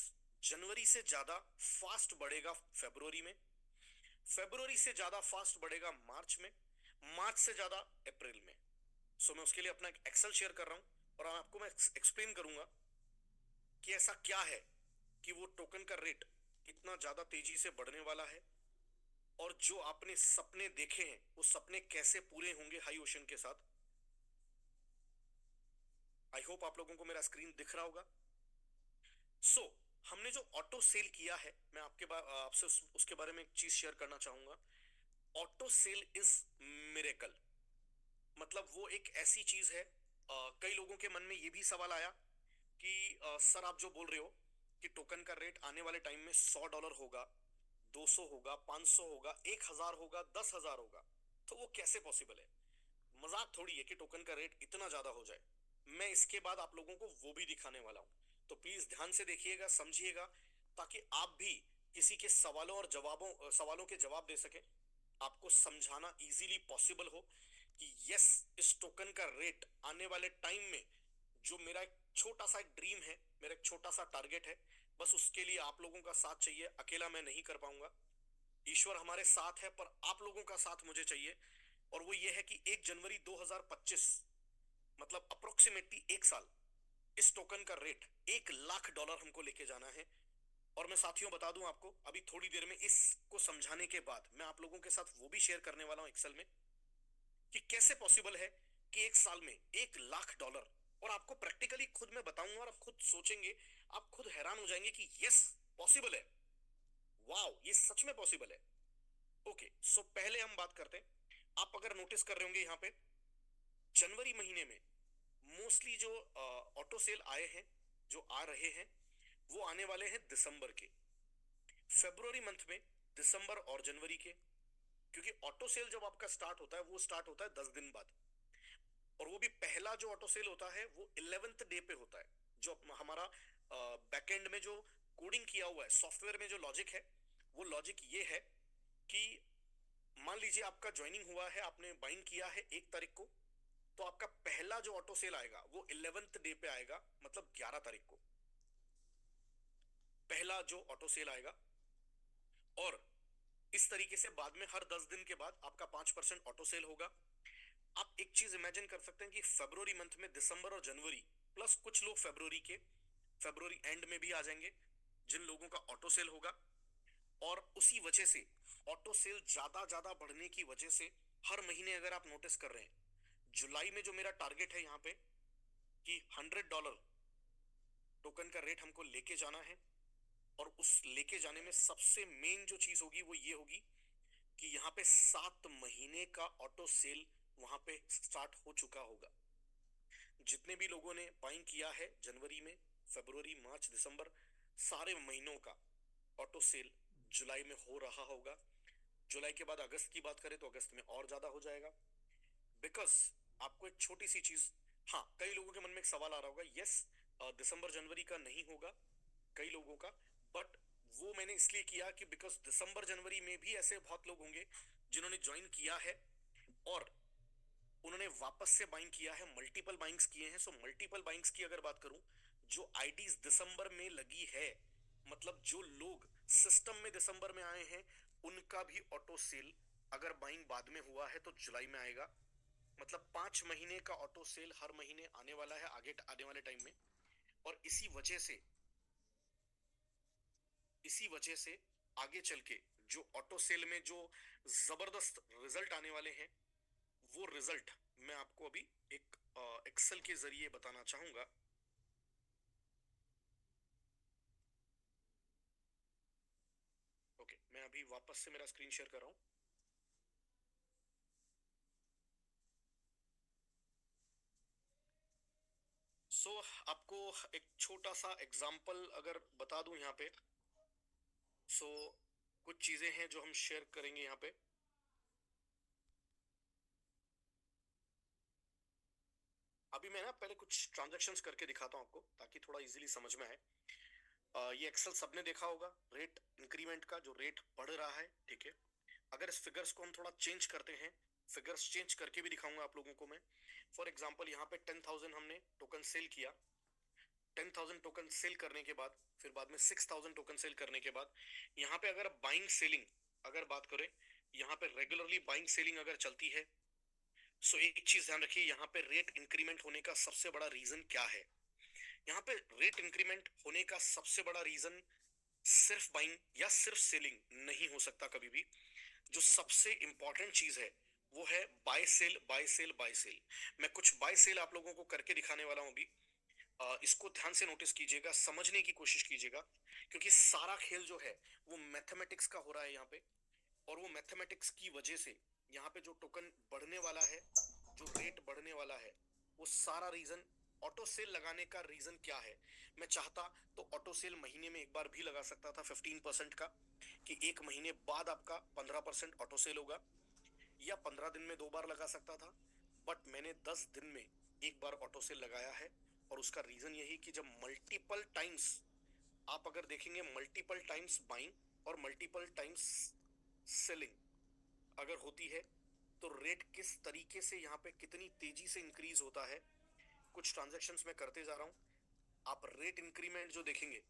जनवरी से ज्यादा फास्ट बढ़ेगा फरवरी में, फरवरी से ज्यादा फास्ट बढ़ेगा मार्च में, मार्च से ज्यादा अप्रैल में। सो मैं उसके लिए अपना एक एक्सेल शेयर कर रहा हूं और आपको मैं एक्सप्लेन करूंगा कि ऐसा क्या है कि वो टोकन का रेट इतना ज्यादा तेजी से बढ़ने वाला है, और जो आपने सपने देखे हैं वो सपने कैसे पूरे होंगे हाई ओशन के साथ। आई होप आप लोगों को मेरा स्क्रीन दिख रहा होगा। सो हमने जो ऑटो सेल किया है, मैं आपसे उसके बारे में एक चीज शेयर करना चाहूंगा। Auto sell is miracle. मतलब वो एक ऐसी चीज है, कई लोगों के मन में ये भी सवाल आया कि सर आप जो बोल रहे हो कि टोकन का रेट आने वाले टाइम में $100 होगा, 200 होगा, 500 होगा, 1000 होगा, 10,000 होगा, तो वो कैसे पॉसिबल है? मजाक थोड़ी है कि टोकन का रेट इतना ज्यादा हो जाए। मैं इसके बाद आप लोगों को वो भी दिखाने वाला हूं, तो प्लीज ध्यान से देखिएगा, समझिएगा, ताकि आप भी किसी के सवालों के जवाब दे सके, आपको समझाना इजीली पॉसिबल हो कि यस, इस टोकन का रेट आने वाले टाइम में, जो मेरा एक छोटा सा एक ड्रीम है, मेरा एक छोटा सा टारगेट है, बस उसके लिए आप लोगों का साथ चाहिए। अकेला मैं नहीं कर पाऊंगा, ईश्वर हमारे साथ है, पर आप लोगों का साथ मुझे चाहिए। और वो ये है कि 1 जनवरी 2025, मतलब अप्रोक्सीमेटली एक साल, इस टोकन का रेट $1,00,000 हमको लेके जाना है। और मैं साथियों बता दूं आपको, अभी थोड़ी देर में इसको समझाने के बाद मैं आप लोगों के साथ वो भी शेयर करने वाला हूं एक्सेल में कि कैसे पॉसिबल है कि एक साल में $1,00,000। और आपको प्रैक्टिकली खुद मैं बताऊंगा और आप खुद सोचेंगे, आप खुद हैरान हो जाएंगे कि यस, पॉसिबल है, वाओ, ये सच में पॉसिबल है। ओके, सो पहले हम बात करते हैं। आप अगर नोटिस कर रहे होंगे यहाँ पे जनवरी महीने में मोस्टली जो ऑटो सेल आए हैं, जो आ रहे हैं, वो आने वाले हैं दिसंबर के, फरवरी मंथ में, दिसंबर और जनवरी के। क्योंकि ऑटो सेल जब आपका स्टार्ट होता है, वो स्टार्ट होता है 10 दिन बाद, और वो भी पहला जो ऑटो सेल होता है वो 11th डे पे होता है। जो हमारा बैकएंड में जो कोडिंग किया हुआ है, सॉफ्टवेयर में जो लॉजिक है, वो लॉजिक ये है कि मान लीजिए आपका ज्वाइनिंग हुआ है, आपने बाइंग किया है 1 तारीख को, तो आपका पहला जो ऑटो सेल आएगा वो 11th डे पे आएगा, मतलब 11 तारीख को पहला जो ऑटो सेल आएगा। और इस तरीके से बाद में हर 10 दिन के बाद आपका 5% ऑटो सेल होगा। आप एक चीज इमेजिन कर सकते हैं कि फरवरी मंथ में, दिसंबर और जनवरी, प्लस कुछ लोग फरवरी एंड में भी आ जाएंगे जिन लोगों का ऑटो सेल होगा। और उसी वजह से ऑटो सेल ज्यादा ज्यादा बढ़ने की वजह से हर महीने अगर आप नोटिस कर रहे हैं, जुलाई में जो मेरा टारगेट है यहाँ पे कि $100 टोकन का रेट हमको लेके जाना है, और उस लेके जाने में सबसे मेन जो चीज होगी वो ये होगी कि यहाँ पे 7 महीने का ऑटो सेल वहां पे स्टार्ट हो चुका होगा। जितने भी लोगों ने बाइंग किया है जनवरी में, फरवरी, मार्च, दिसंबर, सारे महीनों का ऑटो सेल जुलाई में हो रहा होगा। जुलाई के बाद अगस्त की बात करें तो अगस्त में और ज्यादा हो जाएगा। बिकॉज आपको एक छोटी सी चीज, हाँ, कई लोगों के मन में एक सवाल आ रहा होगा, यस, दिसंबर जनवरी का नहीं होगा कई लोगों का, बट वो मैंने इसलिए किया कि बिकॉज दिसंबर जनवरी में भी ऐसे बहुत लोग होंगे जिन्होंने ज्वाइन किया है और उन्होंने वापस से बाइंग किया है, मल्टीपल बाइंग्स किए हैं। सो मल्टीपल बाइंग्स की अगर बात करूं, जो आईडीज दिसंबर में लगी है, मतलब जो लोग सिस्टम में दिसंबर में आए हैं, उनका भी ऑटो सेल अगर बाइंग बाद में हुआ है तो जुलाई में आएगा। मतलब 5 महीने का ऑटो सेल हर महीने आने वाला है आगे आने वाले टाइम में। और इसी वजह से आगे चल के जो ऑटो सेल में जो जबरदस्त रिजल्ट आने वाले हैं, वो रिजल्ट मैं आपको अभी एक एक्सेल के जरिए बताना चाहूंगा। ओके, मैं अभी वापस से मेरा स्क्रीन शेयर कर रहा हूं। सो आपको एक छोटा सा एग्जांपल अगर बता दूं यहाँ पे, सो कुछ चीजें हैं जो हम शेयर करेंगे यहाँ पे। अभी मैं ना पहले कुछ ट्रांजैक्शंस करके दिखाता हूं आपको, ताकि थोड़ा इजीली समझ में आए। ये एक्सेल सबने देखा होगा, रेट इंक्रीमेंट का जो रेट बढ़ रहा है, ठीक है, अगर इस फिगर्स को हम थोड़ा चेंज करते हैं, फिगर्स चेंज करके भी दिखाऊंगा आप लोगों को मैं। फॉर एग्जांपल यहाँ पे 10,000 हमने टोकन सेल किया, 10,000 टोकन सेल करने के बाद फिर बाद में 6,000 टोकन सेल करने के बाद यहाँ पे अगर बाइंग सेलिंग अगर बात करें, यहाँ पे रेगुलरली बाइंग सेलिंग अगर चलती है, सो एक चीज ध्यान रखिए, यहाँ पे रेट इंक्रीमेंट होने का सबसे बड़ा रीजन क्या है। यहाँ पे रेट इंक्रीमेंट होने का सबसे बड़ा रीजन सिर्फ बाइंग या सिर्फ सेलिंग नहीं हो सकता कभी भी। जो सबसे इंपॉर्टेंट चीज है वो है buy sell buy sell buy sell. मैं कुछ बाय सेल आप लोगों को करके दिखाने वाला हूं अभी। इसको ध्यान से नोटिस कीजिएगा, समझने की कोशिश कीजिएगा, क्योंकि सारा खेल जो है वो मैथमेटिक्स का हो रहा है यहाँ पे। और वो मैथमेटिक्स की वजह से यहाँ पे जो टोकन बढ़ने वाला है, जो रेट बढ़ने वाला है, वो सारा रीजन ऑटो सेल लगाने का रीजन क्या है। मैं चाहता तो ऑटो सेल महीने में एक बार भी लगा सकता था 15% का, कि एक महीने बाद आपका 15% ऑटो सेल होगा, या 15 दिन में 2 बार लगा सकता था। बट मैंने 10 दिन में एक बार ऑटो सेल लगाया है। और उसका रीजन यही कि जब मल्टीपल टाइम्स आप अगर देखेंगे, मल्टीपल टाइम्स बाइंग और मल्टीपल टाइम्स सेलिंग अगर होती है, तो रेट किस तरीके से यहाँ पे कितनी तेजी से इंक्रीज होता है। कुछ ट्रांजैक्शंस में करते जा रहा हूं, आप रेट इंक्रीमेंट जो देखेंगे,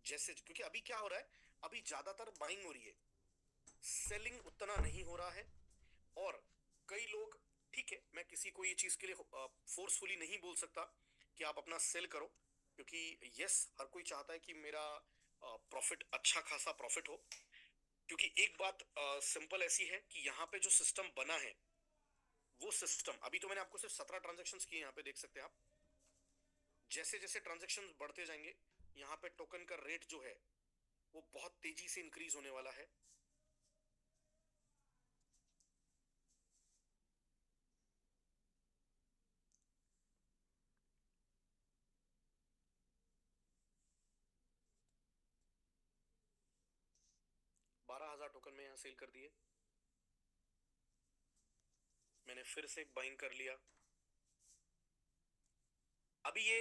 जैसे क्योंकि अभी क्या हो रहा है, अभी ज्यादातर बाइंग हो रही है, सेलिंग उतना नहीं हो रहा है। और कई लोग, ठीक है, मैं किसी को ये चीज के लिए फोर्सफुली नहीं बोल सकता कि आप अपना सेल करो, क्योंकि यस, हर कोई चाहता है कि मेरा प्रॉफिट, अच्छा खासा प्रॉफिट हो। क्योंकि एक बात सिंपल ऐसी है कि यहाँ पे जो सिस्टम बना है, वो सिस्टम, अभी तो मैंने आपको सिर्फ 17 ट्रांजेक्शन्स किए, यहाँ पे देख सकते हैं आप। जैसे जैसे ट्रांजेक्शन्स बढ़ते जाएंगे, यहाँ पे टोकन का रेट जो है वो बहुत तेजी से इंक्रीज होने वाला है। बारह हजार टोकन में यहाँ सेल कर दिए, मैंने फिर से बाइंग कर लिया। अभी ये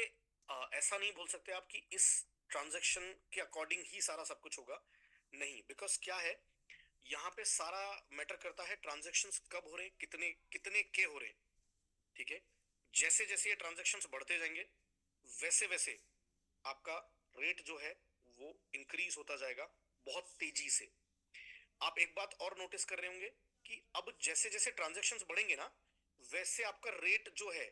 ऐसा नहीं बोल सकते आप कि इस ट्रांजैक्शन के अकॉर्डिंग ही सारा सब कुछ होगा, नहीं। बिकॉज क्या है, यहाँ पे सारा मैटर करता है ट्रांजैक्शंस कब हो रहे, कितने कितने के हो रहे, ठीक है। जैसे जैसे ये ट्रांजैक्शंस बढ़ते जाएंगे, वैसे वैसे आपका रेट जो है वो इंक्रीज होता जाएगा बहुत तेजी से। आप एक बात और नोटिस कर रहे होंगे कि अब जैसे जैसे ट्रांजैक्शंस बढ़ेंगे ना, वैसे आपका रेट जो है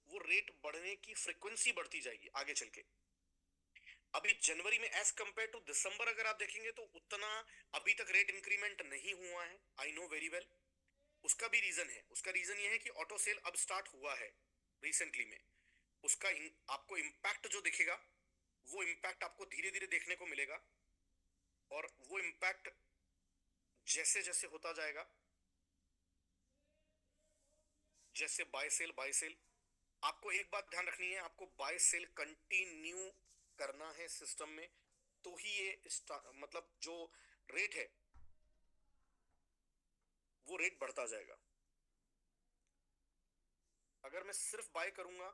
वो रेट बढ़ने की फ्रीक्वेंसी बढ़ती जाएगी आगे चल के। अभी जनवरी में एज कंपेयर टू दिसंबर अगर आप देखेंगे, तो उतना अभी तक रेट इंक्रीमेंट नहीं हुआ है, आई नो वेरी वेल। उसका भी रीजन है, उसका रीजन ये है कि ऑटो सेल अब स्टार्ट हुआ है रिसेंटली में। उसका आपको इम्पैक्ट जो दिखेगा, वो इम्पैक्ट आपको धीरे धीरे देखने को मिलेगा। और वो इम्पैक्ट जैसे जैसे होता जाएगा, जैसे बाय सेल, आपको एक बात ध्यान रखनी है, आपको बाय सेल कंटिन्यू करना है सिस्टम में, तो ही ये मतलब जो रेट है वो रेट बढ़ता जाएगा। अगर मैं सिर्फ बाय करूंगा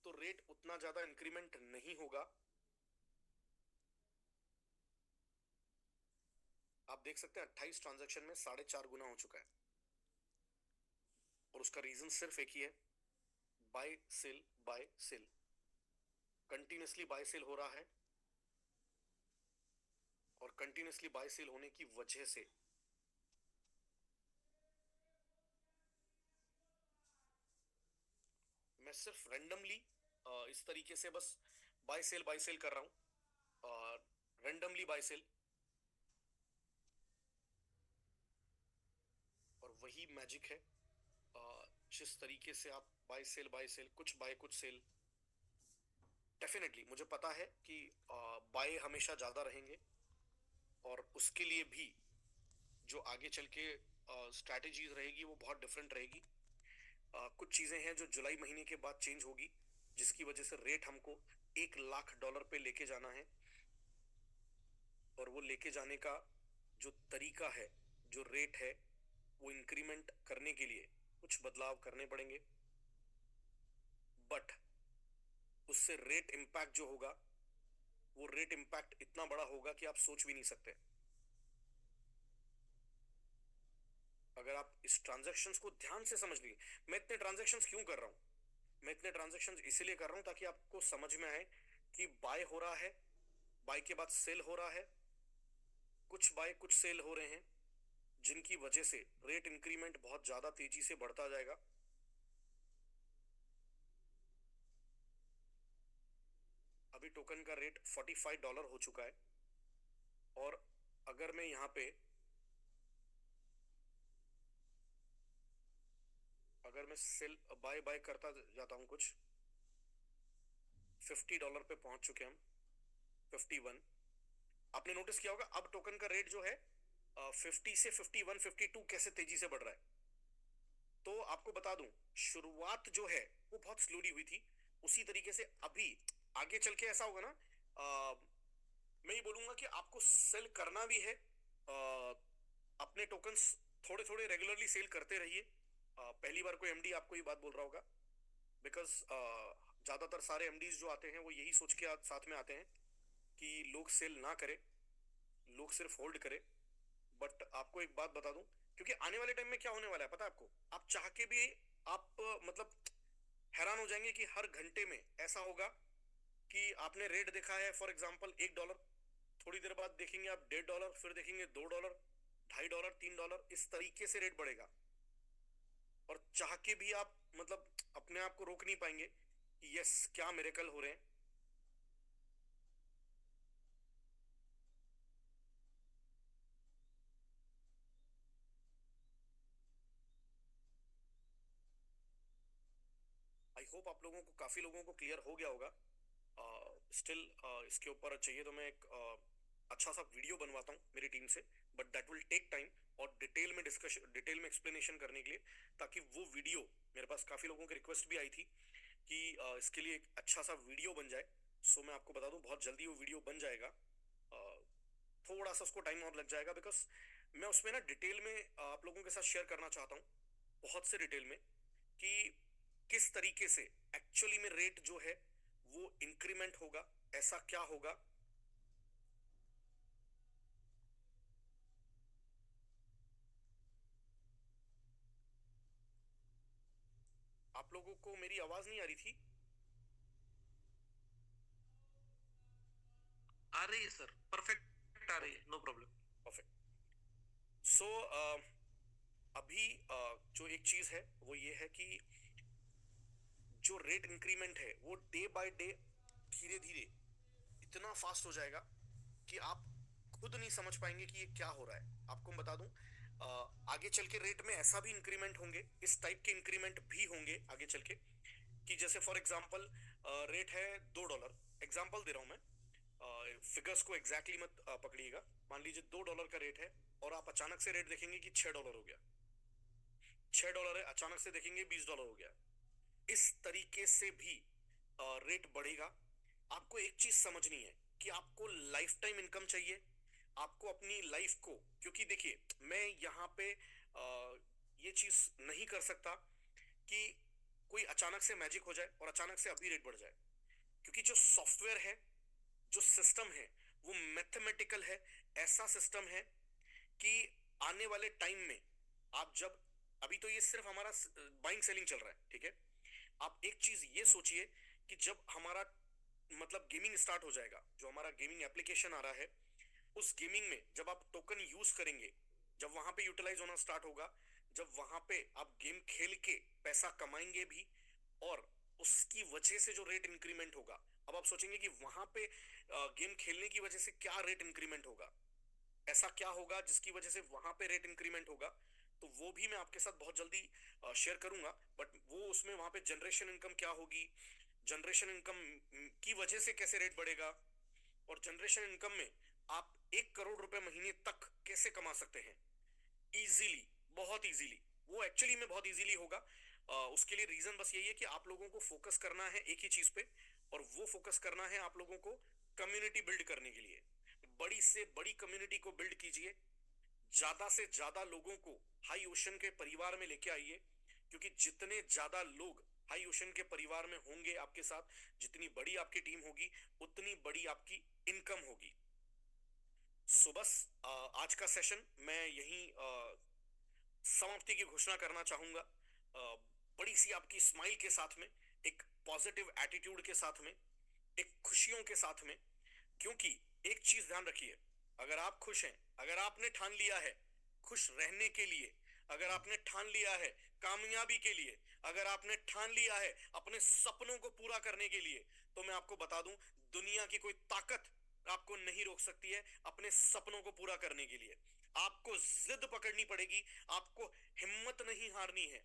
तो रेट उतना ज्यादा इंक्रीमेंट नहीं होगा। आप देख सकते हैं 28 ट्रांजैक्शन में 4.5 गुना हो चुका है। और उसका रीजन सिर्फ एक ही है, buy sell, continuously buy sell हो रहा है। और कंटिन्यूसली बाय सेल होने की वजह से मैं सिर्फ रैंडमली इस तरीके से बस बाय सेल कर रहा हूं, और रैंडमली बाय सेल। और वही मैजिक है, जिस तरीके से आप बाय सेल, कुछ बाय कुछ सेल। डेफिनेटली मुझे पता है कि बाय हमेशा ज्यादा रहेंगे, और उसके लिए भी जो आगे चल के स्ट्रैटेजीज रहेगी वो बहुत डिफरेंट रहेगी। कुछ चीजें हैं जो जुलाई महीने के बाद चेंज होगी, जिसकी वजह से रेट हमको $1,00,000 पे लेके जाना है। और वो लेके जाने का जो तरीका है, जो रेट है, वो इंक्रीमेंट करने के लिए कुछ बदलाव करने पड़ेंगे। बट उससे रेट इंपैक्ट जो होगा, वो रेट इंपैक्ट इतना बड़ा होगा कि आप सोच भी नहीं सकते। अगर आप इस ट्रांजैक्शंस को ध्यान से समझ लीजिए, मैं इतने ट्रांजैक्शंस क्यों कर रहा हूँ, मैं इतने ट्रांजैक्शंस इसीलिए कर रहा हूँ ताकि आपको समझ में आए कि बाय हो रहा है, बाय के बाद सेल हो रहा है, कुछ बाय कुछ सेल हो रहे हैं, जिनकी वजह से रेट इंक्रीमेंट बहुत ज्यादा तेजी से बढ़ता जाएगा। अभी टोकन का रेट $45 हो चुका है, और अगर मैं यहाँ पे अगर मैं सेल बाय बाय करता जाता हूँ, कुछ $50 पे पहुंच चुके हम, 51। आपने नोटिस किया होगा अब टोकन का रेट जो है 50 से 51 52 कैसे तेजी से बढ़ रहा है। तो आपको बता दूं, शुरुआत जो है वो बहुत स्लोली हुई थी, उसी तरीके से अभी आगे चल के ऐसा होगा ना। मैं ये बोलूंगा कि आपको सेल करना भी है, अपने टोकन्स थोड़े थोड़े रेगुलरली सेल करते रहिए। पहली बार कोई एमडी आपको ये बात बोल रहा होगा, बिकॉज ज्यादातर सारे एमडीज जो आते हैं वो यही सोच के साथ में आते हैं कि लोग सेल ना करें, लोग सिर्फ होल्ड करें। बट आपको एक बात बता दूं, क्योंकि आने वाले टाइम में क्या होने वाला है पता है आपको, आप चाह के भी आप मतलब हैरान हो जाएंगे कि हर घंटे में ऐसा होगा कि आपने रेट देखा है फॉर एग्जांपल $1, थोड़ी देर बाद देखेंगे आप $1.5, फिर देखेंगे $2, $2.5, $3, इस तरीके से रेट बढ़ेगा। और चाह के भी आप मतलब अपने आप को रोक नहीं पाएंगे कि यस क्या मिरेकल हो रहे हैं। आई होप आप लोगों को, काफी लोगों को क्लियर हो गया होगा। स्टिल इसके ऊपर चाहिए तो मैं एक अच्छा सा वीडियो बनवाता हूँ मेरी टीम से, but that will take time, और डिटेल में डिस्कशन, डिटेल में एक्सप्लेनेशन करने के लिए, ताकि वो वीडियो, मेरे पास काफी लोगों की रिक्वेस्ट भी आई थी कि इसके लिए एक अच्छा सा वीडियो बन जाए। सो मैं आपको बता दूं बहुत जल्दी वो वीडियो बन जाएगा। थोड़ा सा उसको टाइम और लग जाएगा, बिकॉज मैं उसमें ना डिटेल में आप लोगों के साथ शेयर करना चाहता हूँ, बहुत से डिटेल में, कि किस तरीके से एक्चुअली में रेट जो है वो इंक्रीमेंट होगा, ऐसा क्या होगा। आप लोगों को मेरी आवाज नहीं आ रही थी? आ रही है सर, परफेक्ट आ रही है, नो प्रॉब्लम। परफेक्ट। सो अभी जो एक चीज है वो ये है कि जो रेट इंक्रीमेंट है वो डे बाय डे धीरे धीरे इतना फास्ट हो जाएगा कि आप खुद नहीं समझ पाएंगे कि ये क्या हो रहा है। आपको मैं बता दूं, आगे चल के रेट में ऐसा भी इंक्रीमेंट होंगे, इस टाइप के इंक्रीमेंट भी होंगे आगे चल के, कि जैसे फॉर एग्जांपल रेट है $2, एग्जांपल दे रहा हूं मैं, फिगर्स को एग्जैक्टली मत पकड़िएगा। मान लीजिए $2 का रेट है, और आप अचानक से रेट देखेंगे कि $6 हो गया, $6 है, अचानक से देखेंगे $20 हो गया। इस तरीके से भी रेट बढ़ेगा। आपको एक चीज समझनी है कि आपको लाइफ टाइम इनकम चाहिए, आपको अपनी लाइफ को, क्योंकि देखिए मैं यहाँ पे ये चीज नहीं कर सकता कि कोई अचानक से मैजिक हो जाए और अचानक से अभी रेट बढ़ जाए, क्योंकि जो सॉफ्टवेयर है, जो सिस्टम है, वो मैथमेटिकल है। ऐसा सिस्टम है कि आने वाले टाइम में आप जब, अभी तो ये सिर्फ हमारा बाइंग सेलिंग चल रहा है, ठीक है, आप एक चीज ये सोचिए कि जब हमारा मतलब गेमिंग स्टार्ट हो जाएगा, जो हमारा गेमिंग एप्लीकेशन आ रहा है, उस गेमिंग में जब आप टोकन यूज करेंगे, जब वहां पे यूटिलाइज होना स्टार्ट होगा, जब वहां पे आप गेम खेल के पैसा कमाएंगे भी, और उसकी वजह से जो रेट इंक्रीमेंट होगा, अब आप सोचेंगे कि वहां पे गेम खेलने की वजह से क्या रेट इंक्रीमेंट होगा, ऐसा क्या होगा जिसकी वजह से वहां पे रेट इंक्रीमेंट होगा। तो वो भी मैं आपके साथ बहुत जल्दी शेयर करूंगा, बट वो उसमें वहां पे जनरेशन इनकम क्या होगी, जनरेशन इनकम की वजह से कैसे रेट बढ़ेगा, और जनरेशन इनकम में आप 1 करोड़ रुपए महीने तक कैसे कमा सकते हैं इजीली, बहुत इजीली। वो एक्चुअली में बहुत इजीली होगा। उसके लिए रीजन बस यही है कि आप लोगों को फोकस करना है एक ही चीज पे, और वो फोकस करना है आप लोगों को कम्युनिटी बिल्ड करने के लिए। बड़ी से बड़ी कम्युनिटी को बिल्ड कीजिए, ज्यादा से ज्यादा लोगों को हाई ओशन के परिवार में लेके आइए, क्योंकि जितने ज्यादा लोग हाई ओशन के परिवार में होंगे आपके साथ, जितनी बड़ी आपकी टीम होगी, उतनी बड़ी आपकी इनकम होगी। सो बस आज का सेशन मैं यहीं समाप्ति की घोषणा करना चाहूंगा बड़ी सी आपकी स्माइल के साथ में, एक पॉजिटिव एटीट्यूड के साथ में, एक खुशियों के साथ में। क्योंकि एक चीज ध्यान रखिए, अगर आप खुश हैं, अगर आपने ठान लिया है खुश रहने के लिए, अगर आपने ठान लिया है कामयाबी के लिए, अगर आपने ठान लिया है अपने सपनों को पूरा करने के लिए, तो मैं आपको बता दूं, दुनिया की कोई ताकत आपको नहीं रोक सकती है अपने सपनों को पूरा करने के लिए। आपको जिद पकड़नी पड़ेगी, आपको हिम्मत नहीं हारनी है।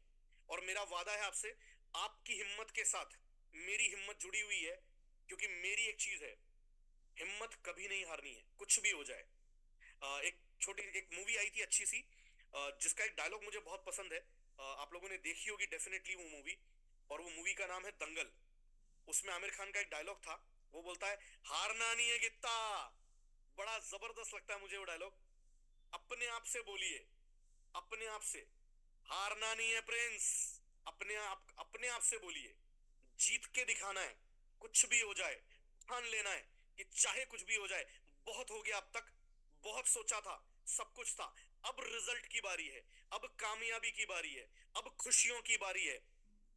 और मेरा वादा है आपसे, आपकी हिम्मत के साथ मेरी हिम्मत जुड़ी हुई है, क्योंकि मेरी एक चीज है, हिम्मत कभी नहीं हारनी है, कुछ भी हो जाए। एक मूवी आई थी अच्छी सी, जिसका एक डायलॉग मुझे बहुत पसंद है। आप लोगों ने देखी होगी डेफिनेटली वो मूवी, और वो मूवी का नाम है दंगल। उसमें आमिर खान का एक डायलॉग था, वो बोलता है, हारना नहीं है गित्ता। बड़ा जबरदस्त लगता है मुझे वो डायलॉग। अपने आप से बोलिए, अपने आप से, हारना नहीं है प्रिंस। अपने आप से बोलिए, जीत के दिखाना है, कुछ भी हो जाए। ठान लेना है कि चाहे कुछ भी हो जाए, बहुत हो गया अब तक, बहुत सोचा था, सब कुछ था, अब रिजल्ट की बारी है, अब कामयाबी की बारी है, अब खुशियों की बारी है।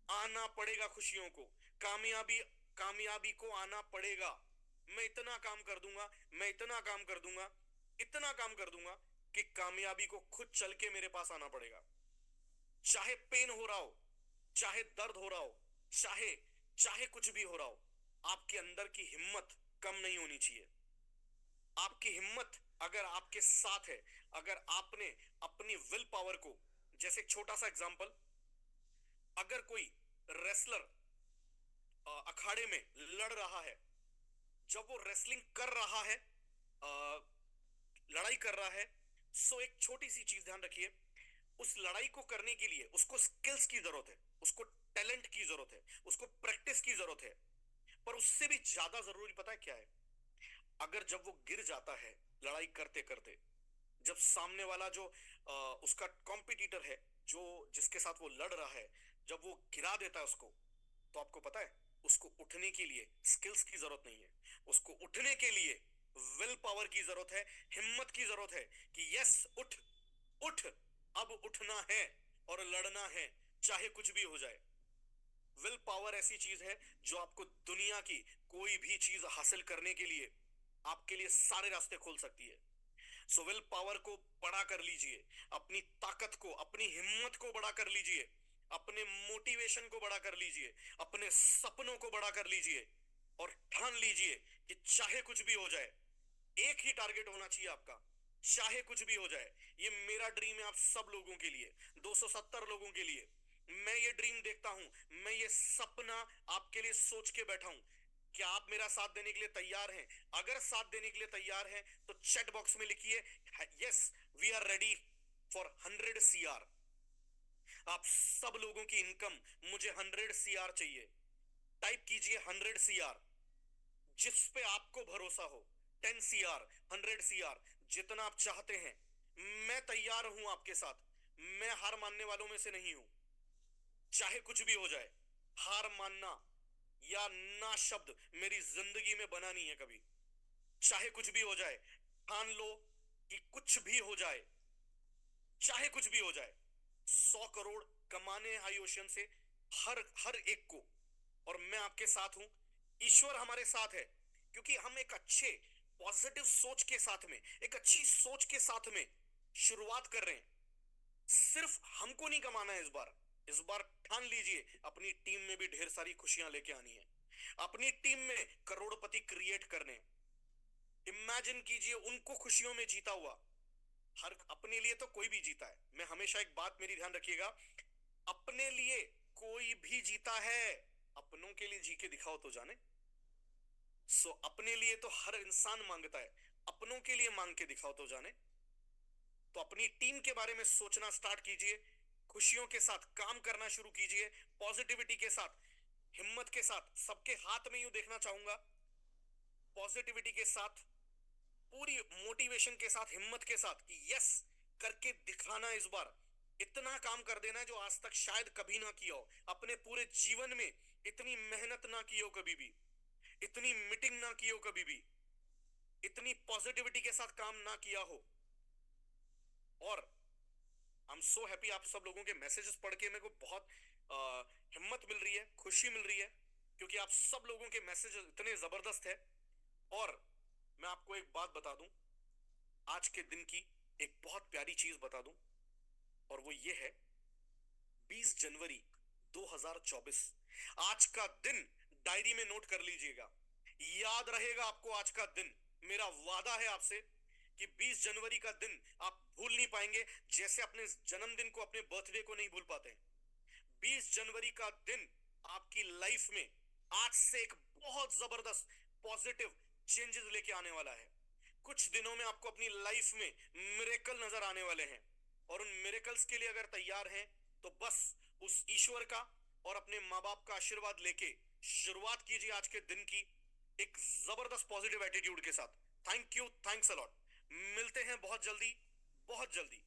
आना पड़ेगा खुशियों को, कामयाबी कामयाबी को आना पड़ेगा। मैं इतना काम कर दूंगा, मैं इतना काम कर दूंगा, इतना काम कर दूंगा कि कामयाबी को खुद चल के मेरे पास आना पड़ेगा। चाहे पेन हो रहा हो, चाहे दर्द हो रहा हो, चाहे चाहे कुछ भी हो रहा हो, आपके अंदर की हिम्मत कम नहीं होनी चाहिए। आपकी हिम्मत अगर आपके साथ है, अगर आपने अपनी विल पावर को, जैसे एक छोटा सा एग्जांपल, अगर कोई रेसलर अखाड़े में लड़ रहा है, जब वो रेसलिंग कर रहा है, लड़ाई कर रहा है, सो एक छोटी सी चीज ध्यान रखिए, उस लड़ाई को करने के लिए उसको स्किल्स की जरूरत है, उसको टैलेंट की जरूरत है, उसको प्रैक्टिस की जरूरत है। पर उससे भी ज्यादा जरूरी पता है क्या है? अगर जब वो गिर जाता है लड़ाई करते करते, जब सामने वाला जो उसका कॉम्पिटिटर है, जो जिसके साथ वो लड़ रहा है, जब वो गिरा देता है उसको, तो आपको पता है उसको उठने के लिए स्किल्स की जरूरत नहीं है, उसको उठने के लिए विल पावर की जरूरत है, हिम्मत की जरूरत है कि यस, उठ उठ, अब उठना है और लड़ना है, चाहे कुछ भी हो जाए। विल पावर ऐसी चीज है जो आपको दुनिया की कोई भी चीज हासिल करने के लिए, आपके लिए सारे रास्ते खोल सकती है। सो विल पावर को बड़ा कर लीजिए, अपनी ताकत को, अपनी हिम्मत को बड़ा कर लीजिए, अपने मोटिवेशन को बड़ा कर लीजिए, अपने सपनों को बड़ा कर लीजिए, और ठान लीजिए कि चाहे कुछ भी हो जाए, एक ही टारगेट होना चाहिए आपका, चाहे कुछ भी हो जाए। ये मेरा ड्रीम है आप सब लोगों के लिए, 270 लोगों के लिए। मैं ये ड्रीम देखता हूं, मैं ये सपना आपके लिए सोच के बैठा हूं। क्या आप मेरा साथ देने के लिए तैयार हैं? अगर साथ देने के लिए तैयार हैं तो चैट बॉक्स में लिखिए, yes, we are ready for 100 CR। आप सब लोगों की इनकम, मुझे 100 CR चाहिए। टाइप कीजिए 100 CR, जिस पे आपको भरोसा हो। 10 CR, 100 CR, जितना आप चाहते हैं, मैं तैयार हूं आपके साथ। मैं हार मानने वालों में से नहीं हूं। चाहे कुछ भी हो जाए, हार मानना या ना शब्द मेरी जिंदगी में बना नहीं है कभी। चाहे कुछ भी हो जाए, ठान लो कि कुछ भी हो जाए, चाहे कुछ भी हो जाए। 100 करोड़ कमाने हाई ओशन से, हर हर एक को, और मैं आपके साथ हूं। ईश्वर हमारे साथ है, क्योंकि हम एक अच्छे पॉजिटिव सोच के साथ में, एक अच्छी सोच के साथ में शुरुआत कर रहे हैं। सिर्फ हमको नहीं कमाना है इस बार ठान लीजिए, अपनी टीम में भी ढेर सारी खुशियां लेके आनी है, अपनी टीम में करोड़पति क्रिएट करने। इमेजिन कीजिए उनको खुशियों में जीता हुआ। हर अपने लिए तो कोई भी जीता है, मैं हमेशा एक बात मेरी ध्यान रखिएगा, अपने लिए कोई भी जीता है, अपनों के लिए जी के दिखाओ तो जाने। सो अपने लिए तो हर इंसान मांगता है, अपनों के लिए मांग के दिखाओ तो जाने। तो अपनी टीम के बारे में सोचना स्टार्ट कीजिए, खुशियों के साथ काम करना शुरू कीजिए, पॉजिटिविटी के साथ, हिम्मत के साथ। सबके हाथ में यूं देखना चाहूंगा, पॉजिटिविटी के साथ, पूरी मोटिवेशन के साथ, हिम्मत के साथ कि यस, करके दिखाना। इस बार इतना काम कर देना जो आज तक शायद कभी ना किया हो, अपने पूरे जीवन में इतनी मेहनत ना की हो कभी भी, इतनी मीटिंग ना की हो कभी भी, इतनी पॉजिटिविटी के साथ काम ना किया हो। और आई एम सो हैप्पी। आप सब लोगों के मैसेजेस पढ़ के मेरे को बहुत हिम्मत मिल रही है, खुशी मिल रही है, क्योंकि आप सब लोगों के मैसेजेस इतने जबरदस्त है। और मैं आपको एक बात बता दूं, आज के दिन की एक बहुत प्यारी चीज बता दूं, और वो ये है 20 जनवरी 2024। आज का दिन डायरी में नोट कर लीजिएगा, याद रहेगा आपको आज का दिन। मेरा वादा है आपसे कि 20 जनवरी का दिन आप भूल नहीं पाएंगे, जैसे अपने जन्मदिन को, अपने बर्थडे को नहीं भूल पाते हैं। 20 जनवरी का दिन आपकी लाइफ में आज से एक बहुत जबरदस्त पॉजिटिव चेंजेस लेके आने वाला है। कुछ दिनों में आपको अपनी लाइफ में मिरेकल नजर आने वाले हैं, और उन मिरेकल्स के लिए अगर तैयार हैं तो बस उस ईश्वर का और अपने माँ बाप का आशीर्वाद लेके शुरुआत कीजिए आज के दिन की एक जबरदस्त पॉजिटिव एटीट्यूड के साथ। Thank you, thanks a lot. मिलते हैं बहुत जल्दी, बहुत जल्दी।